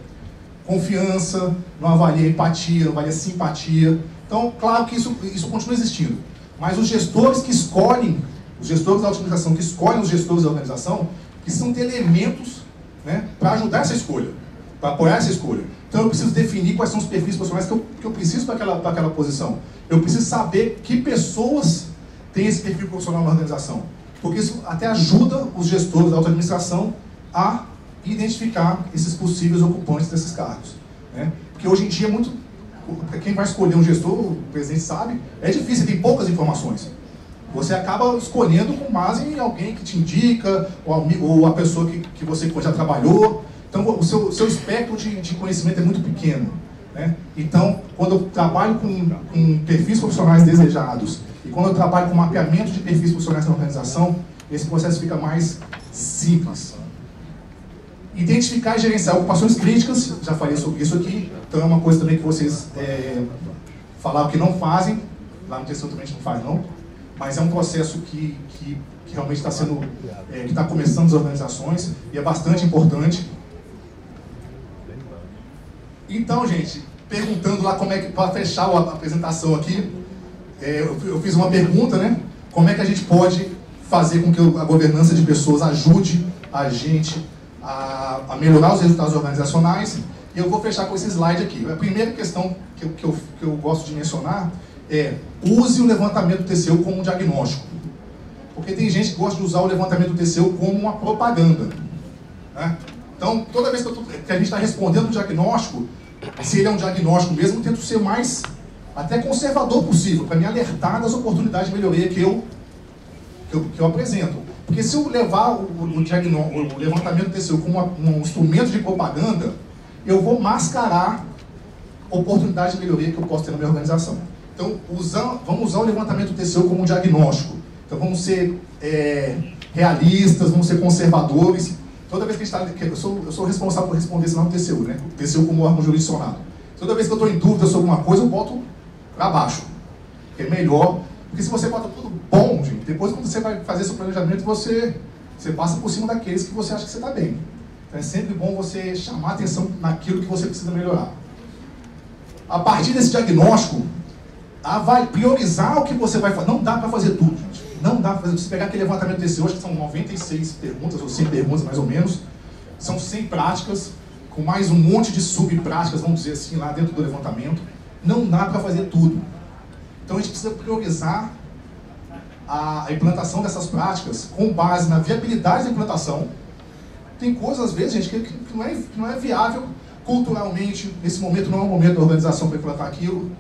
[SPEAKER 4] confiança, não avalia empatia, não avalia simpatia. Então, claro que isso continua existindo. Mas os gestores que escolhem, os gestores da alta administração que escolhem os gestores da organização, precisam ter elementos, né, para ajudar essa escolha, para apoiar essa escolha. Então eu preciso definir quais são os perfis profissionais que eu preciso para aquela posição. Eu preciso saber que pessoas têm esse perfil profissional na organização. porque isso até ajuda os gestores da alta administração a identificar esses possíveis ocupantes desses cargos, né? Porque hoje em dia, quem vai escolher um gestor, o presidente sabe, é difícil, tem poucas informações. Você acaba escolhendo com base em alguém que te indica, ou a pessoa que você já trabalhou. Então, o seu espectro de conhecimento é muito pequeno, né? Então, quando eu trabalho com perfis profissionais desejados, e quando eu trabalho com mapeamento de perfis profissionais na organização, esse processo fica mais simples. Identificar e gerenciar ocupações críticas, já falei sobre isso aqui, então é uma coisa também que vocês falaram que não fazem, lá no TCU também a gente não faz não, mas é um processo que realmente está sendo, que está começando as organizações, e é bastante importante. Então, gente, perguntando lá como é que, para fechar a apresentação aqui, eu fiz uma pergunta, né? Como é que a gente pode fazer com que a governança de pessoas ajude a gente a melhorar os resultados organizacionais? E eu vou fechar com esse slide aqui. A primeira questão que eu gosto de mencionar é: use o levantamento do TCU como um diagnóstico. Porque tem gente que gosta de usar o levantamento do TCU como uma propaganda, né? Então, toda vez que a gente está respondendo um diagnóstico, se ele é um diagnóstico mesmo, eu tento ser o mais até conservador possível, para me alertar das oportunidades de melhoria que eu apresento. Porque se eu levar o levantamento do TCU como um instrumento de propaganda, eu vou mascarar oportunidades de melhoria que eu posso ter na minha organização. Então, vamos usar o levantamento do TCU como um diagnóstico. Então, vamos ser realistas, vamos ser conservadores. Toda vez que a gente está... Eu sou responsável por responder esse nome do TCU, né? O TCU como órgão jurisdicionado. Toda vez que eu estou em dúvida sobre uma coisa, eu boto para baixo. Que é melhor. Porque se você bota tudo bom, gente, depois quando você vai fazer seu planejamento, você passa por cima daqueles que você acha que você está bem. Então é sempre bom você chamar atenção naquilo que você precisa melhorar. A partir desse diagnóstico, vai priorizar o que você vai fazer. Não dá para fazer tudo, gente. Não dá para fazer. Se pegar aquele levantamento desse hoje, que são 96 perguntas, ou 100 perguntas mais ou menos, são 100 práticas, com mais um monte de subpráticas, vamos dizer assim, lá dentro do levantamento. Não dá para fazer tudo. Então a gente precisa priorizar a implantação dessas práticas com base na viabilidade da implantação. Tem coisas, às vezes, gente, que não é viável culturalmente, nesse momento não é o momento da organização para implantar aquilo,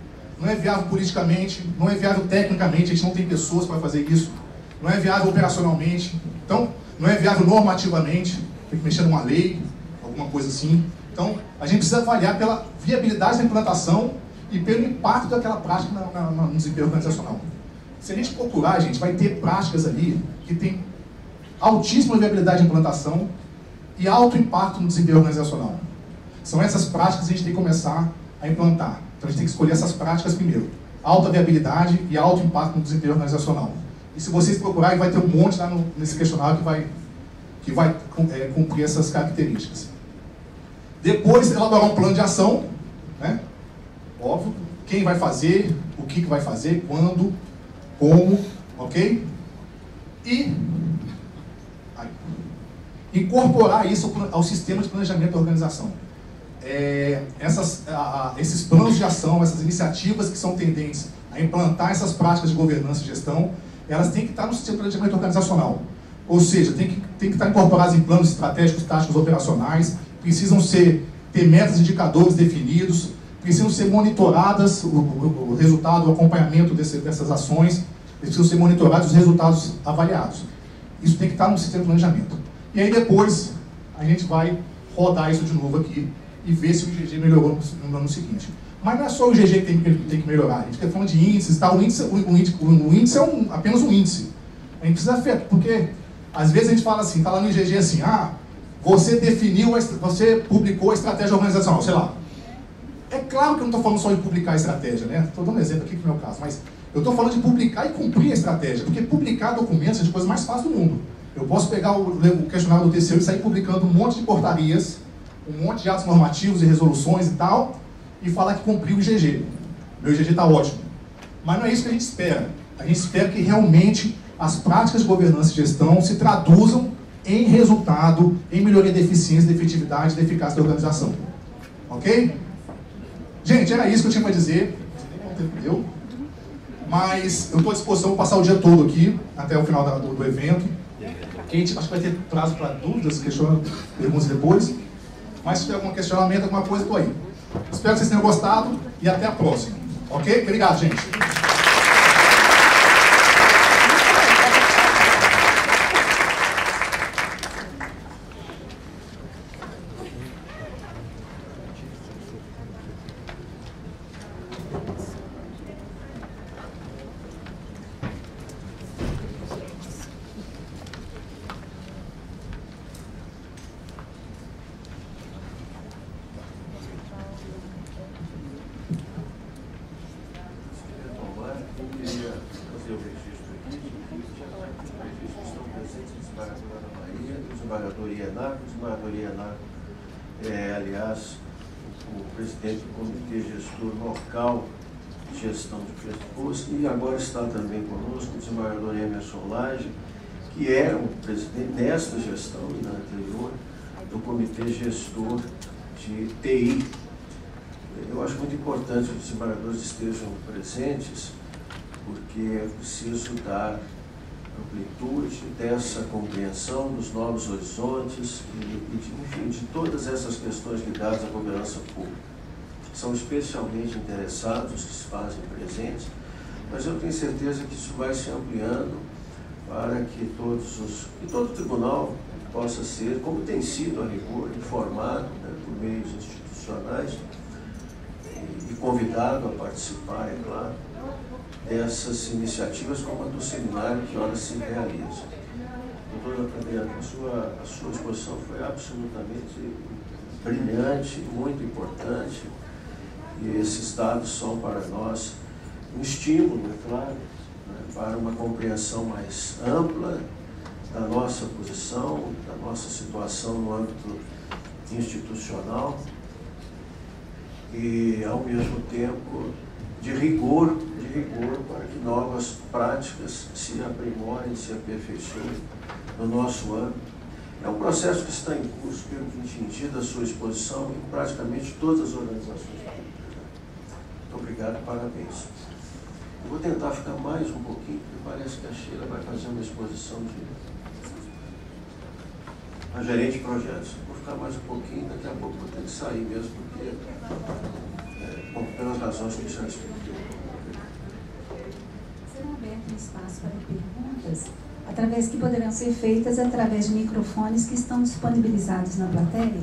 [SPEAKER 4] não é viável politicamente, não é viável tecnicamente, a gente não tem pessoas para fazer isso, não é viável operacionalmente, então não é viável normativamente, tem que mexer numa lei, alguma coisa assim. Então a gente precisa avaliar pela viabilidade da implantação e pelo impacto daquela prática no desempenho organizacional. Se a gente procurar, gente, vai ter práticas ali que tem altíssima viabilidade de implantação e alto impacto no desempenho organizacional. São essas práticas que a gente tem que começar a implantar. Então a gente tem que escolher essas práticas primeiro. Alta viabilidade e alto impacto no desempenho organizacional. E se vocês procurarem, vai ter um monte lá nesse questionário que vai cumprir essas características. Depois, elaborar um plano de ação, né? Óbvio, quem vai fazer, o que vai fazer, quando, como, ok? E incorporar isso ao sistema de planejamento da organização. Esses planos de ação, essas iniciativas que são tendentes a implantar essas práticas de governança e gestão, elas têm que estar no sistema de planejamento organizacional. Ou seja, tem que estar incorporadas em planos estratégicos, táticos, operacionais, precisam ter metas e indicadores definidos, precisam ser monitoradas o resultado, o acompanhamento dessas ações, precisam ser monitorados os resultados avaliados. Isso tem que estar no sistema de planejamento. E aí depois a gente vai rodar isso de novo aqui e ver se o IGG melhorou no ano seguinte. Mas não é só o IGG que tem que melhorar, a gente está falando de índices, tá? O índice é apenas um índice. A gente precisa ver, porque às vezes a gente fala assim, está lá no IGG assim, você publicou a estratégia organizacional, sei lá. É claro que eu não estou falando só de publicar a estratégia, né? Estou dando um exemplo aqui que não é o caso, mas eu estou falando de publicar e cumprir a estratégia, porque publicar documentos é a coisa mais fácil do mundo. Eu posso pegar o questionário do TCU e sair publicando um monte de portarias, um monte de atos normativos e resoluções e tal, e falar que cumpriu o IGG. Meu IGG está ótimo. Mas não é isso que a gente espera. A gente espera que realmente as práticas de governança e gestão se traduzam em resultado, em melhoria da eficiência, da efetividade e da eficácia da organização. Ok? Gente, era isso que eu tinha para dizer. Mas eu estou à disposição para passar o dia todo aqui, até o final do evento. Acho que vai ter prazo para dúvidas, perguntas depois. Mas se tiver algum questionamento, alguma coisa, estou aí. Espero que vocês tenham gostado e até a próxima. Ok? Obrigado, gente.
[SPEAKER 3] Aliás, o presidente do Comitê Gestor Local de Gestão de Pressuposto, e agora está também conosco o desembargador Emerson Lage, que é o presidente nesta gestão e na anterior do Comitê Gestor de TI. Eu acho muito importante que os desembargadores estejam presentes, porque é preciso dar amplitude dessa compreensão dos novos horizontes enfim, de todas essas questões ligadas à governança pública. São especialmente interessados os que se fazem presentes, mas eu tenho certeza que isso vai se ampliando para que todo o tribunal possa ser, como tem sido a rigor, informado, né, por meios institucionais e convidado a participar, é claro, dessas iniciativas como a do seminário que ora se realiza. Doutora Adriana, a sua exposição foi absolutamente brilhante, muito importante, e esses dados são para nós um estímulo, é claro, né, para uma compreensão mais ampla da nossa posição, da nossa situação no âmbito institucional e, ao mesmo tempo, de rigor para que novas práticas se aprimorem, se aperfeiçoem no nosso âmbito. É um processo que está em curso, pelo que entendi da sua exposição, em praticamente todas as organizações públicas. Muito obrigado, parabéns. Eu vou tentar ficar mais um pouquinho, porque parece que a Sheila vai fazer uma exposição a gerente de projetos. Vou ficar mais um pouquinho, daqui a pouco vou ter que sair mesmo, porque, bom, pelas razões que já expliquei.
[SPEAKER 1] Será aberto um espaço para perguntas, que poderão ser feitas através de microfones que estão disponibilizados na plateia?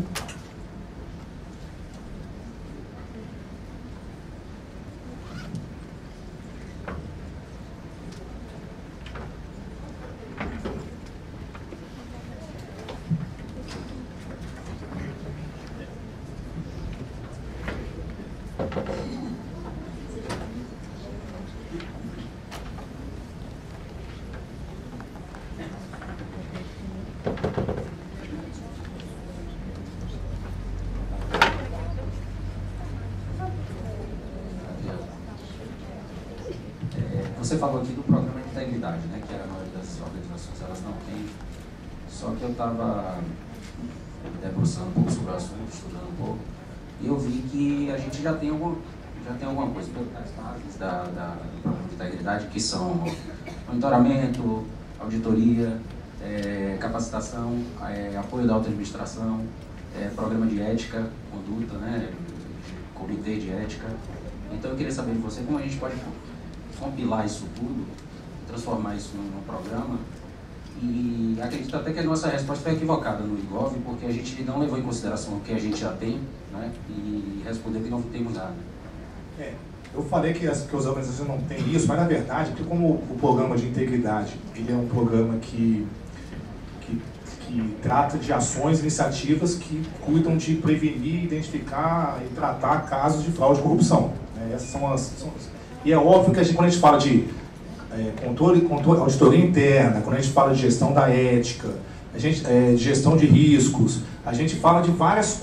[SPEAKER 5] Você falou aqui do programa de integridade, né, que a maioria das organizações elas não tem, só que eu estava debruçando um pouco sobre o assunto, estudando um pouco, e eu vi que a gente já tem alguma coisa pelas bases do programa de integridade, que são monitoramento, auditoria, capacitação, apoio da auto-administração, programa de ética, conduta, né, comitê de ética. Então eu queria saber de você como a gente pode compilar isso tudo, transformar isso num programa, e acredito até que a nossa resposta foi equivocada no IGOV, porque a gente não levou em consideração o que a gente já tem, né, e respondeu que não temos nada.
[SPEAKER 4] Eu falei que as organizações não têm isso, mas na verdade, porque como o programa de integridade, ele é um programa que trata de ações, iniciativas que cuidam de prevenir, identificar e tratar casos de fraude e corrupção. Essas são e é óbvio que quando a gente fala de controle, auditoria interna, quando a gente fala de gestão da ética, de gestão de riscos, a gente fala de vários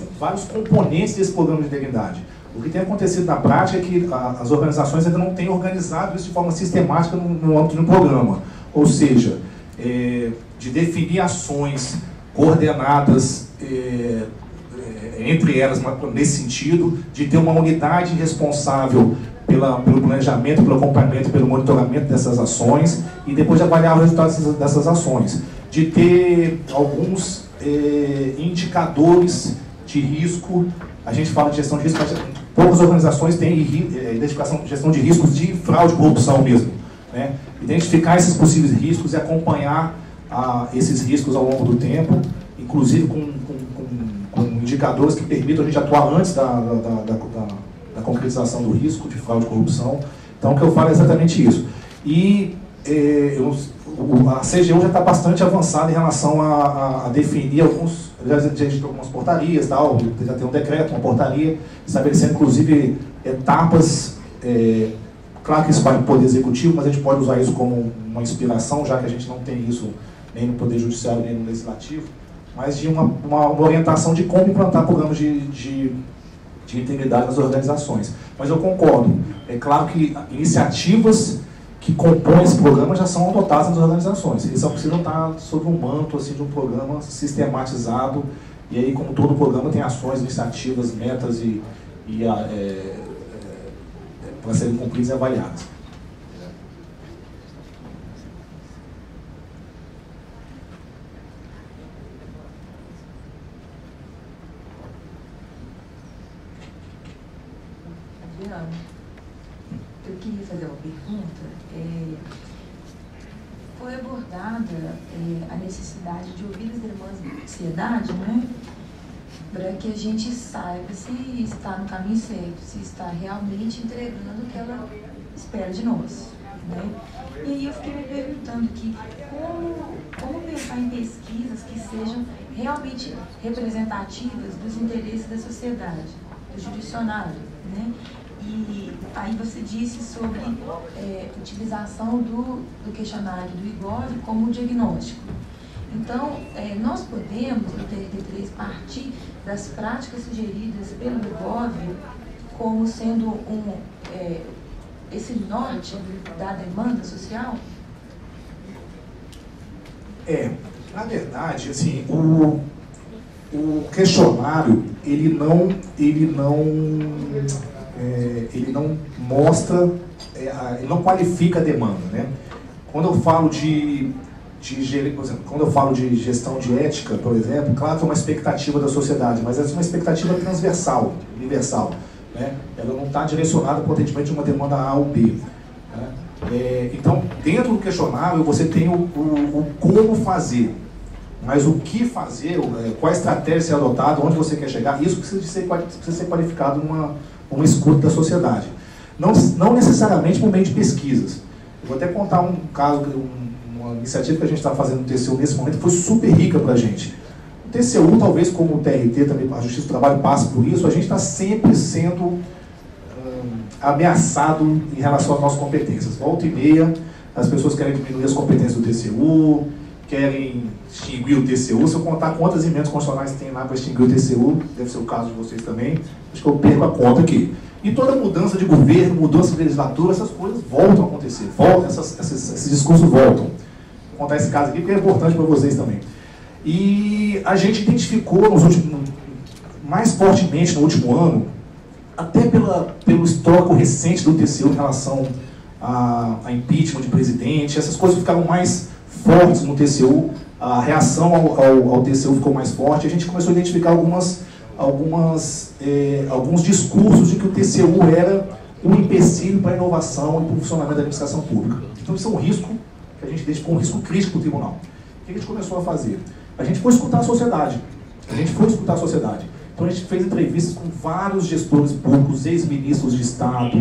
[SPEAKER 4] componentes desse programa de integridade. O que tem acontecido na prática é que as organizações ainda não têm organizado isso de forma sistemática no âmbito do programa. Ou seja, de definir ações coordenadas entre elas nesse sentido, de ter uma unidade responsável pelo planejamento, pelo acompanhamento, pelo monitoramento dessas ações e depois de avaliar os resultados dessas ações, de ter alguns indicadores de risco. A gente fala de gestão de risco, mas poucas organizações têm identificação de gestão de riscos de fraude e corrupção mesmo, né? Identificar esses possíveis riscos e acompanhar esses riscos ao longo do tempo, inclusive com indicadores que permitam a gente atuar antes da concretização do risco de fraude e corrupção. Então, o que eu falo é exatamente isso. E a CGU já está bastante avançada em relação a definir já editou algumas portarias, tal, já tem um decreto, uma portaria, estabelecendo inclusive etapas, claro que isso vai no Poder Executivo, mas a gente pode usar isso como uma inspiração, já que a gente não tem isso nem no Poder Judiciário, nem no Legislativo, mas de uma orientação de como implantar programas de integridade nas organizações. Mas eu concordo, é claro que iniciativas que compõem esse programa já são adotadas nas organizações. Eles só precisam estar sob um manto assim, de um programa sistematizado, e aí, como todo programa, tem ações, iniciativas, metas para serem cumpridas e avaliadas.
[SPEAKER 6] Adriano, eu queria fazer uma pergunta. Foi abordada a necessidade de ouvir as demandas da sociedade, né? Para que a gente saiba se está no caminho certo, se está realmente entregando o que ela espera de nós, né? E aí eu fiquei me perguntando aqui, como pensar em pesquisas que sejam realmente representativas dos interesses da sociedade, do jurisdicionário, né? E aí você disse sobre utilização do questionário do IGOV como diagnóstico. Então, nós podemos, no TRT3, partir das práticas sugeridas pelo IGOV como sendo esse norte da demanda social?
[SPEAKER 4] Na verdade, assim, o questionário, ele não mostra, ele não qualifica a demanda, né? Quando eu falo por exemplo, quando eu falo de gestão de ética, por exemplo, claro que é uma expectativa da sociedade, mas essa é uma expectativa transversal, universal, né? Ela não está direcionada para o atendimento de uma demanda A ou B, né? Então, dentro do questionário, você tem o como fazer, mas o que fazer, qual a estratégia ser adotada, onde você quer chegar, isso precisa ser qualificado uma escuta da sociedade. Não necessariamente por meio de pesquisas. Eu vou até contar um caso, uma iniciativa que a gente está fazendo no TCU nesse momento, que foi super rica para a gente. O TCU, talvez como o TRT, também a Justiça do Trabalho passa por isso, a gente está sempre sendo ameaçado em relação às nossas competências. Volta e meia, as pessoas querem diminuir as competências do TCU, querem extinguir o TCU. Se eu contar quantas emendas constitucionais tem lá para extinguir o TCU, deve ser o caso de vocês também, acho que eu perco a conta aqui. E toda mudança de governo, mudança de legislatura, essas coisas voltam a acontecer, esses discursos voltam. Vou contar esse caso aqui porque é importante para vocês também. E a gente identificou mais fortemente no último ano, até pelo histórico recente do TCU em relação a impeachment de presidente, essas coisas ficaram mais fortes no TCU, a reação ao TCU ficou mais forte, a gente começou a identificar alguns discursos de que o TCU era um empecilho para a inovação e para o funcionamento da administração pública. Então isso é um risco que a gente identificou, um risco crítico para o tribunal. O que a gente começou a fazer? A gente foi escutar a sociedade. Então a gente fez entrevistas com vários gestores públicos, ex-ministros de Estado,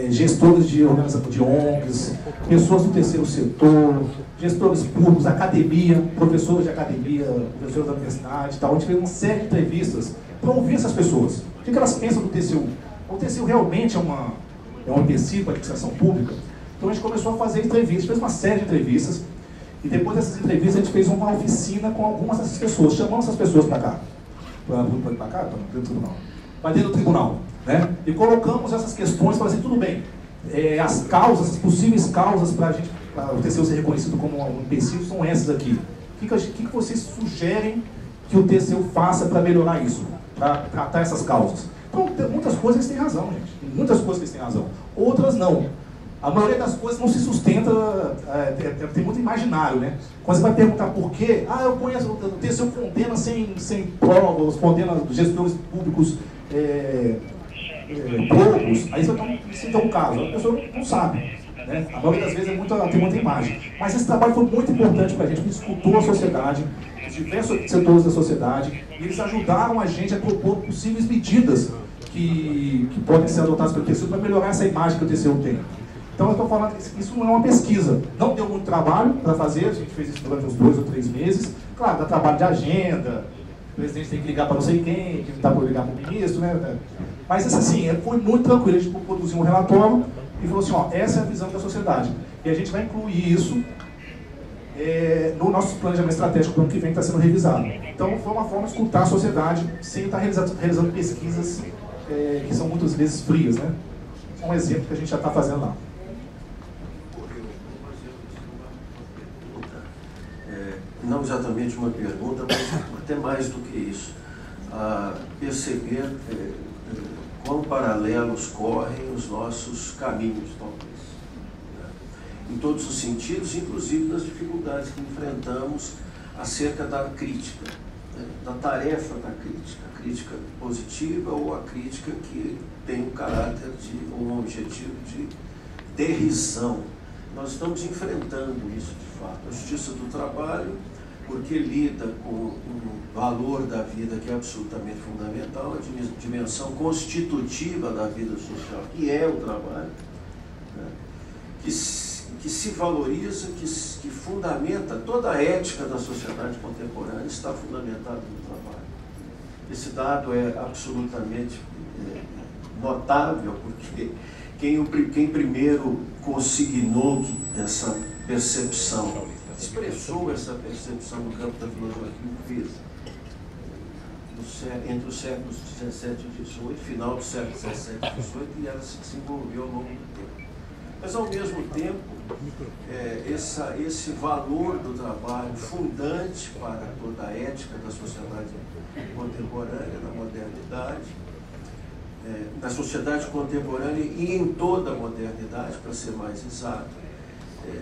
[SPEAKER 4] gestores de ONGs, pessoas do terceiro setor, gestores públicos, academia, professores de academia, professores da universidade e tal. A gente fez uma série de entrevistas para ouvir essas pessoas. O que elas pensam do TCU? O TCU realmente é um empecilho para a administração pública? Então a gente começou a fazer entrevistas, fez uma série de entrevistas, e depois dessas entrevistas a gente fez uma oficina com algumas dessas pessoas, chamamos essas pessoas para cá. Para dentro do tribunal, né? E colocamos essas questões para dizer, tudo bem, as causas, as possíveis causas para o TCU ser reconhecido como um empecilho são essas aqui. O que vocês sugerem
[SPEAKER 7] que o TCU faça para melhorar isso, para tratar essas causas? Então, tem muitas coisas que eles têm razão, gente. Tem muitas coisas que eles têm razão. Outras não. A maioria das coisas não se sustenta, tem muito imaginário, né? Quando você vai perguntar por quê, eu conheço, o TCU condena sem provas, condena gestores públicos poucos, aí você vai citar um caso, a pessoa não sabe, né? A maioria das vezes tem muita imagem. Mas esse trabalho foi muito importante para a gente, porque escutou a sociedade, os diversos setores da sociedade, e eles ajudaram a gente a propor possíveis medidas que podem ser adotadas pelo TCU para melhorar essa imagem que o TCU tem. Então eu estou falando que isso não é uma pesquisa, não deu muito trabalho para fazer, a gente fez isso durante uns 2 ou 3 meses, claro, dá trabalho de agenda, o presidente tem que ligar para não sei quem, que não dá para ligar para o ministro, né? Mas assim, foi muito tranquilo, a gente produziu um relatório e falou assim, essa é a visão da sociedade. E a gente vai incluir isso no nosso planejamento estratégico do ano que vem, que está sendo revisado. Então foi uma forma de escutar a sociedade sem estar realizando pesquisas que são muitas vezes frias, né? É um exemplo que a gente já está fazendo lá.
[SPEAKER 3] Não exatamente uma pergunta, mas até mais do que isso. Perceber quão paralelos correm os nossos caminhos, talvez. Né? Em todos os sentidos, inclusive nas dificuldades que enfrentamos acerca da crítica, né? Da tarefa da crítica, a crítica positiva ou a crítica que tem um caráter um objetivo de derrição. Nós estamos enfrentando isso de fato. A justiça do trabalho, porque lida com um valor da vida que é absolutamente fundamental, a dimensão constitutiva da vida social, que é o trabalho, né? que se valoriza, que fundamenta toda a ética da sociedade contemporânea, está fundamentado no trabalho. Esse dado é absolutamente notável, porque quem primeiro consignou essa percepção, expressou essa percepção no campo da filosofia fez entre os séculos XVII e XVIII, final do século XVII e XVIII, e ela se desenvolveu ao longo do tempo. Mas, ao mesmo tempo, esse valor do trabalho fundante para toda a ética da sociedade contemporânea, da modernidade, na sociedade contemporânea e em toda a modernidade, para ser mais exato,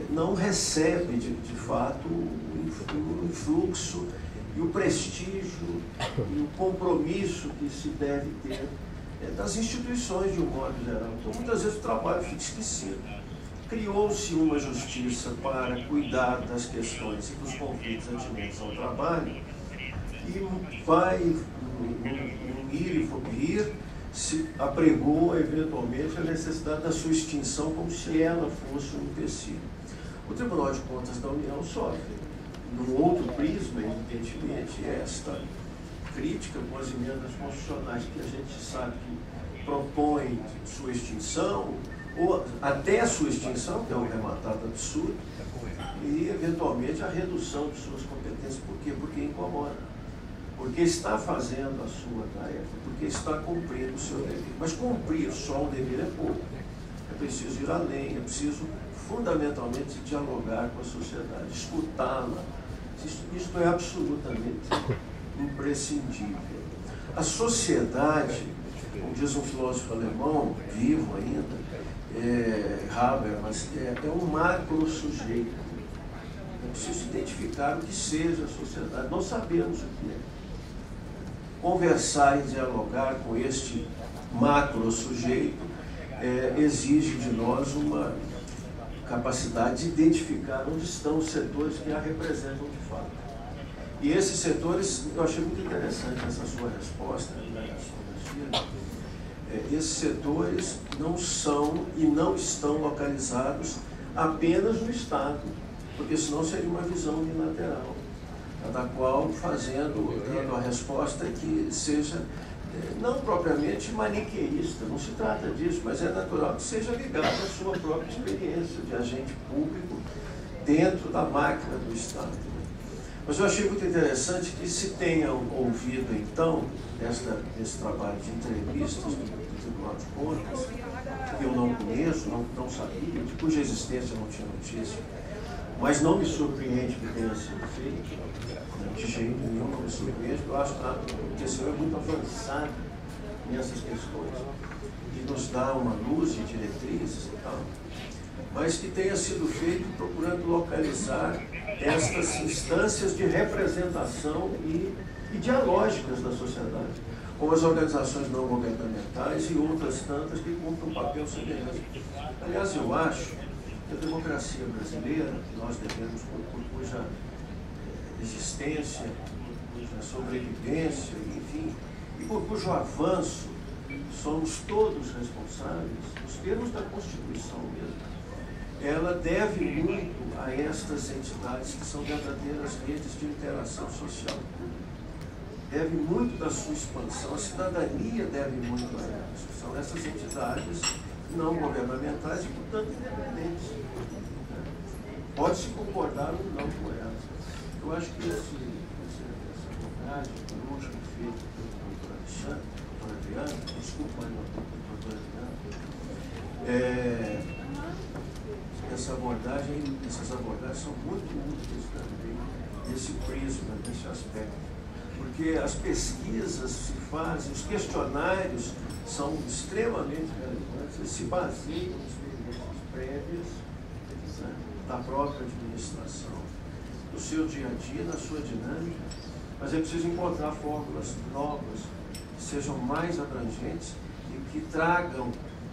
[SPEAKER 3] não recebe, de fato, o influxo e o prestígio e o compromisso que se deve ter das instituições, de um modo geral. Então, muitas vezes o trabalho fica esquecido. Criou-se uma justiça para cuidar das questões e dos conflitos atinentes ao trabalho, e vai, no ir e vir, se apregou eventualmente a necessidade da sua extinção como se ela fosse um empecilho. O Tribunal de Contas da União sofre, num outro prisma, evidentemente, esta crítica com as emendas constitucionais que a gente sabe que propõem sua extinção, ou até a sua extinção, que é um rematado absurdo, e eventualmente a redução de suas competências. Por quê? Porque incomoda. Porque está fazendo a sua tarefa, porque está cumprindo o seu dever. Mas cumprir só o dever é pouco. É preciso ir além, é preciso fundamentalmente dialogar com a sociedade, escutá-la. Isto é absolutamente imprescindível. A sociedade, como diz um filósofo alemão, vivo ainda, Habermas, é um macro sujeito. É preciso identificar o que seja a sociedade. Nós sabemos o que é. Conversar e dialogar com este macro sujeito exige de nós uma capacidade de identificar onde estão os setores que a representam de fato. E esses setores, eu achei muito interessante essa sua resposta, esses setores não são e não estão localizados apenas no Estado, porque senão seria uma visão unilateral, cada qual dando a resposta que seja não propriamente maniqueísta, não se trata disso, mas é natural que seja ligado à sua própria experiência de agente público dentro da máquina do Estado. Mas eu achei muito interessante que se tenham ouvido, então, esse trabalho de entrevistas do Tribunal de Contas, que eu não conheço, não sabia, de cuja existência eu não tinha notícia, Mas não me surpreende que tenha sido feito, de jeito nenhum, não me surpreende, porque eu acho que o TCU é muito avançado nessas questões e nos dá uma luz de diretrizes e tal, mas que tenha sido feito procurando localizar estas instâncias de representação e dialógicas da sociedade, como as organizações não governamentais e outras tantas que cumprem um papel semelhante. Aliás, eu acho que a democracia brasileira, que nós devemos, por cuja existência, cuja sobrevivência, enfim, e por cujo avanço somos todos responsáveis, nos termos da Constituição mesmo, ela deve muito a estas entidades que são verdadeiras redes de interação social. Deve muito da sua expansão, a cidadania deve muito a elas. São essas entidades não governamentais e, portanto, independentes. Pode-se concordar ou não com elas. Eu acho que essa abordagem, por último, feita pelo doutor Adriano, desculpa, mas não, doutor Adriano, essas abordagens são muito úteis também nesse prisma, nesse aspecto. Porque as pesquisas se fazem, os questionários são extremamente relevantes, eles se baseiam em experiências prévias, né, da própria administração, do seu dia a dia, da sua dinâmica, mas é preciso encontrar fórmulas novas, que sejam mais abrangentes e que tragam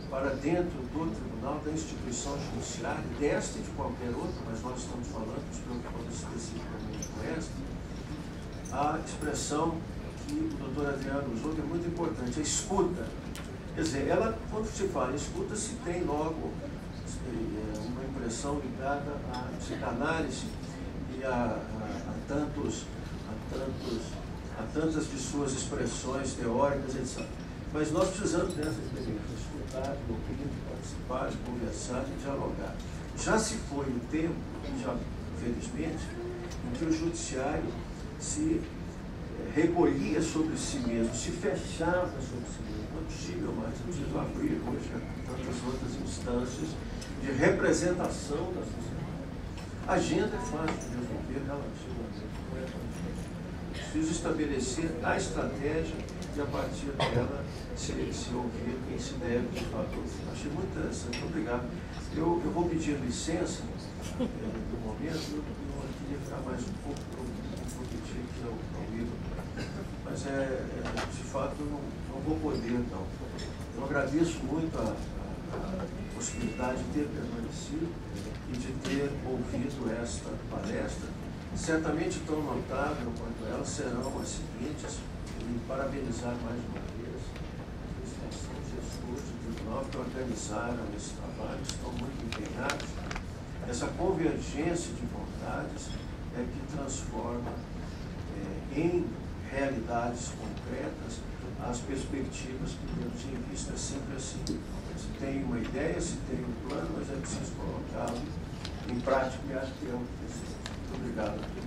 [SPEAKER 3] para dentro do tribunal, da instituição judiciária, desta e de qualquer outra, mas nós estamos falando, nos preocupamos especificamente com esta, a expressão que o doutor Adriano usou, que é muito importante, a escuta. Quer dizer, ela, quando se fala em escuta, se tem logo uma impressão ligada à psicanálise e a tantas de suas expressões teóricas, etc. Mas nós precisamos dessa experiência, de escutar, de ouvir, de participar, de conversar, de dialogar. Já se foi o tempo, já felizmente, em que o judiciário se recolhia sobre si mesmo, se fechava sobre si mesmo. Não é possível mais, é preciso abrir hoje tantas outras instâncias de representação da sociedade. A agenda é fácil de resolver relativamente, não é tão difícil. Preciso estabelecer a estratégia e a partir dela se ouvir quem se deve de fato ouvir. Achei muito interessante, obrigado. Eu vou pedir licença no momento, eu queria ficar mais um pouco ao Igor, mas de fato não vou poder, não. Eu agradeço muito a possibilidade de ter permanecido e de ter ouvido esta palestra. Certamente tão notável quanto elas serão as seguintes, e parabenizar mais uma vez a administração, os gestores do tribunal que organizaram esse trabalho, estão muito empenhados. Essa convergência de vontades é que transforma em realidades concretas as perspectivas que temos em vista. É sempre assim. Se tem uma ideia, se tem um plano, mas é preciso colocá-lo em prática e acho que é o que precisa. Muito obrigado a todos.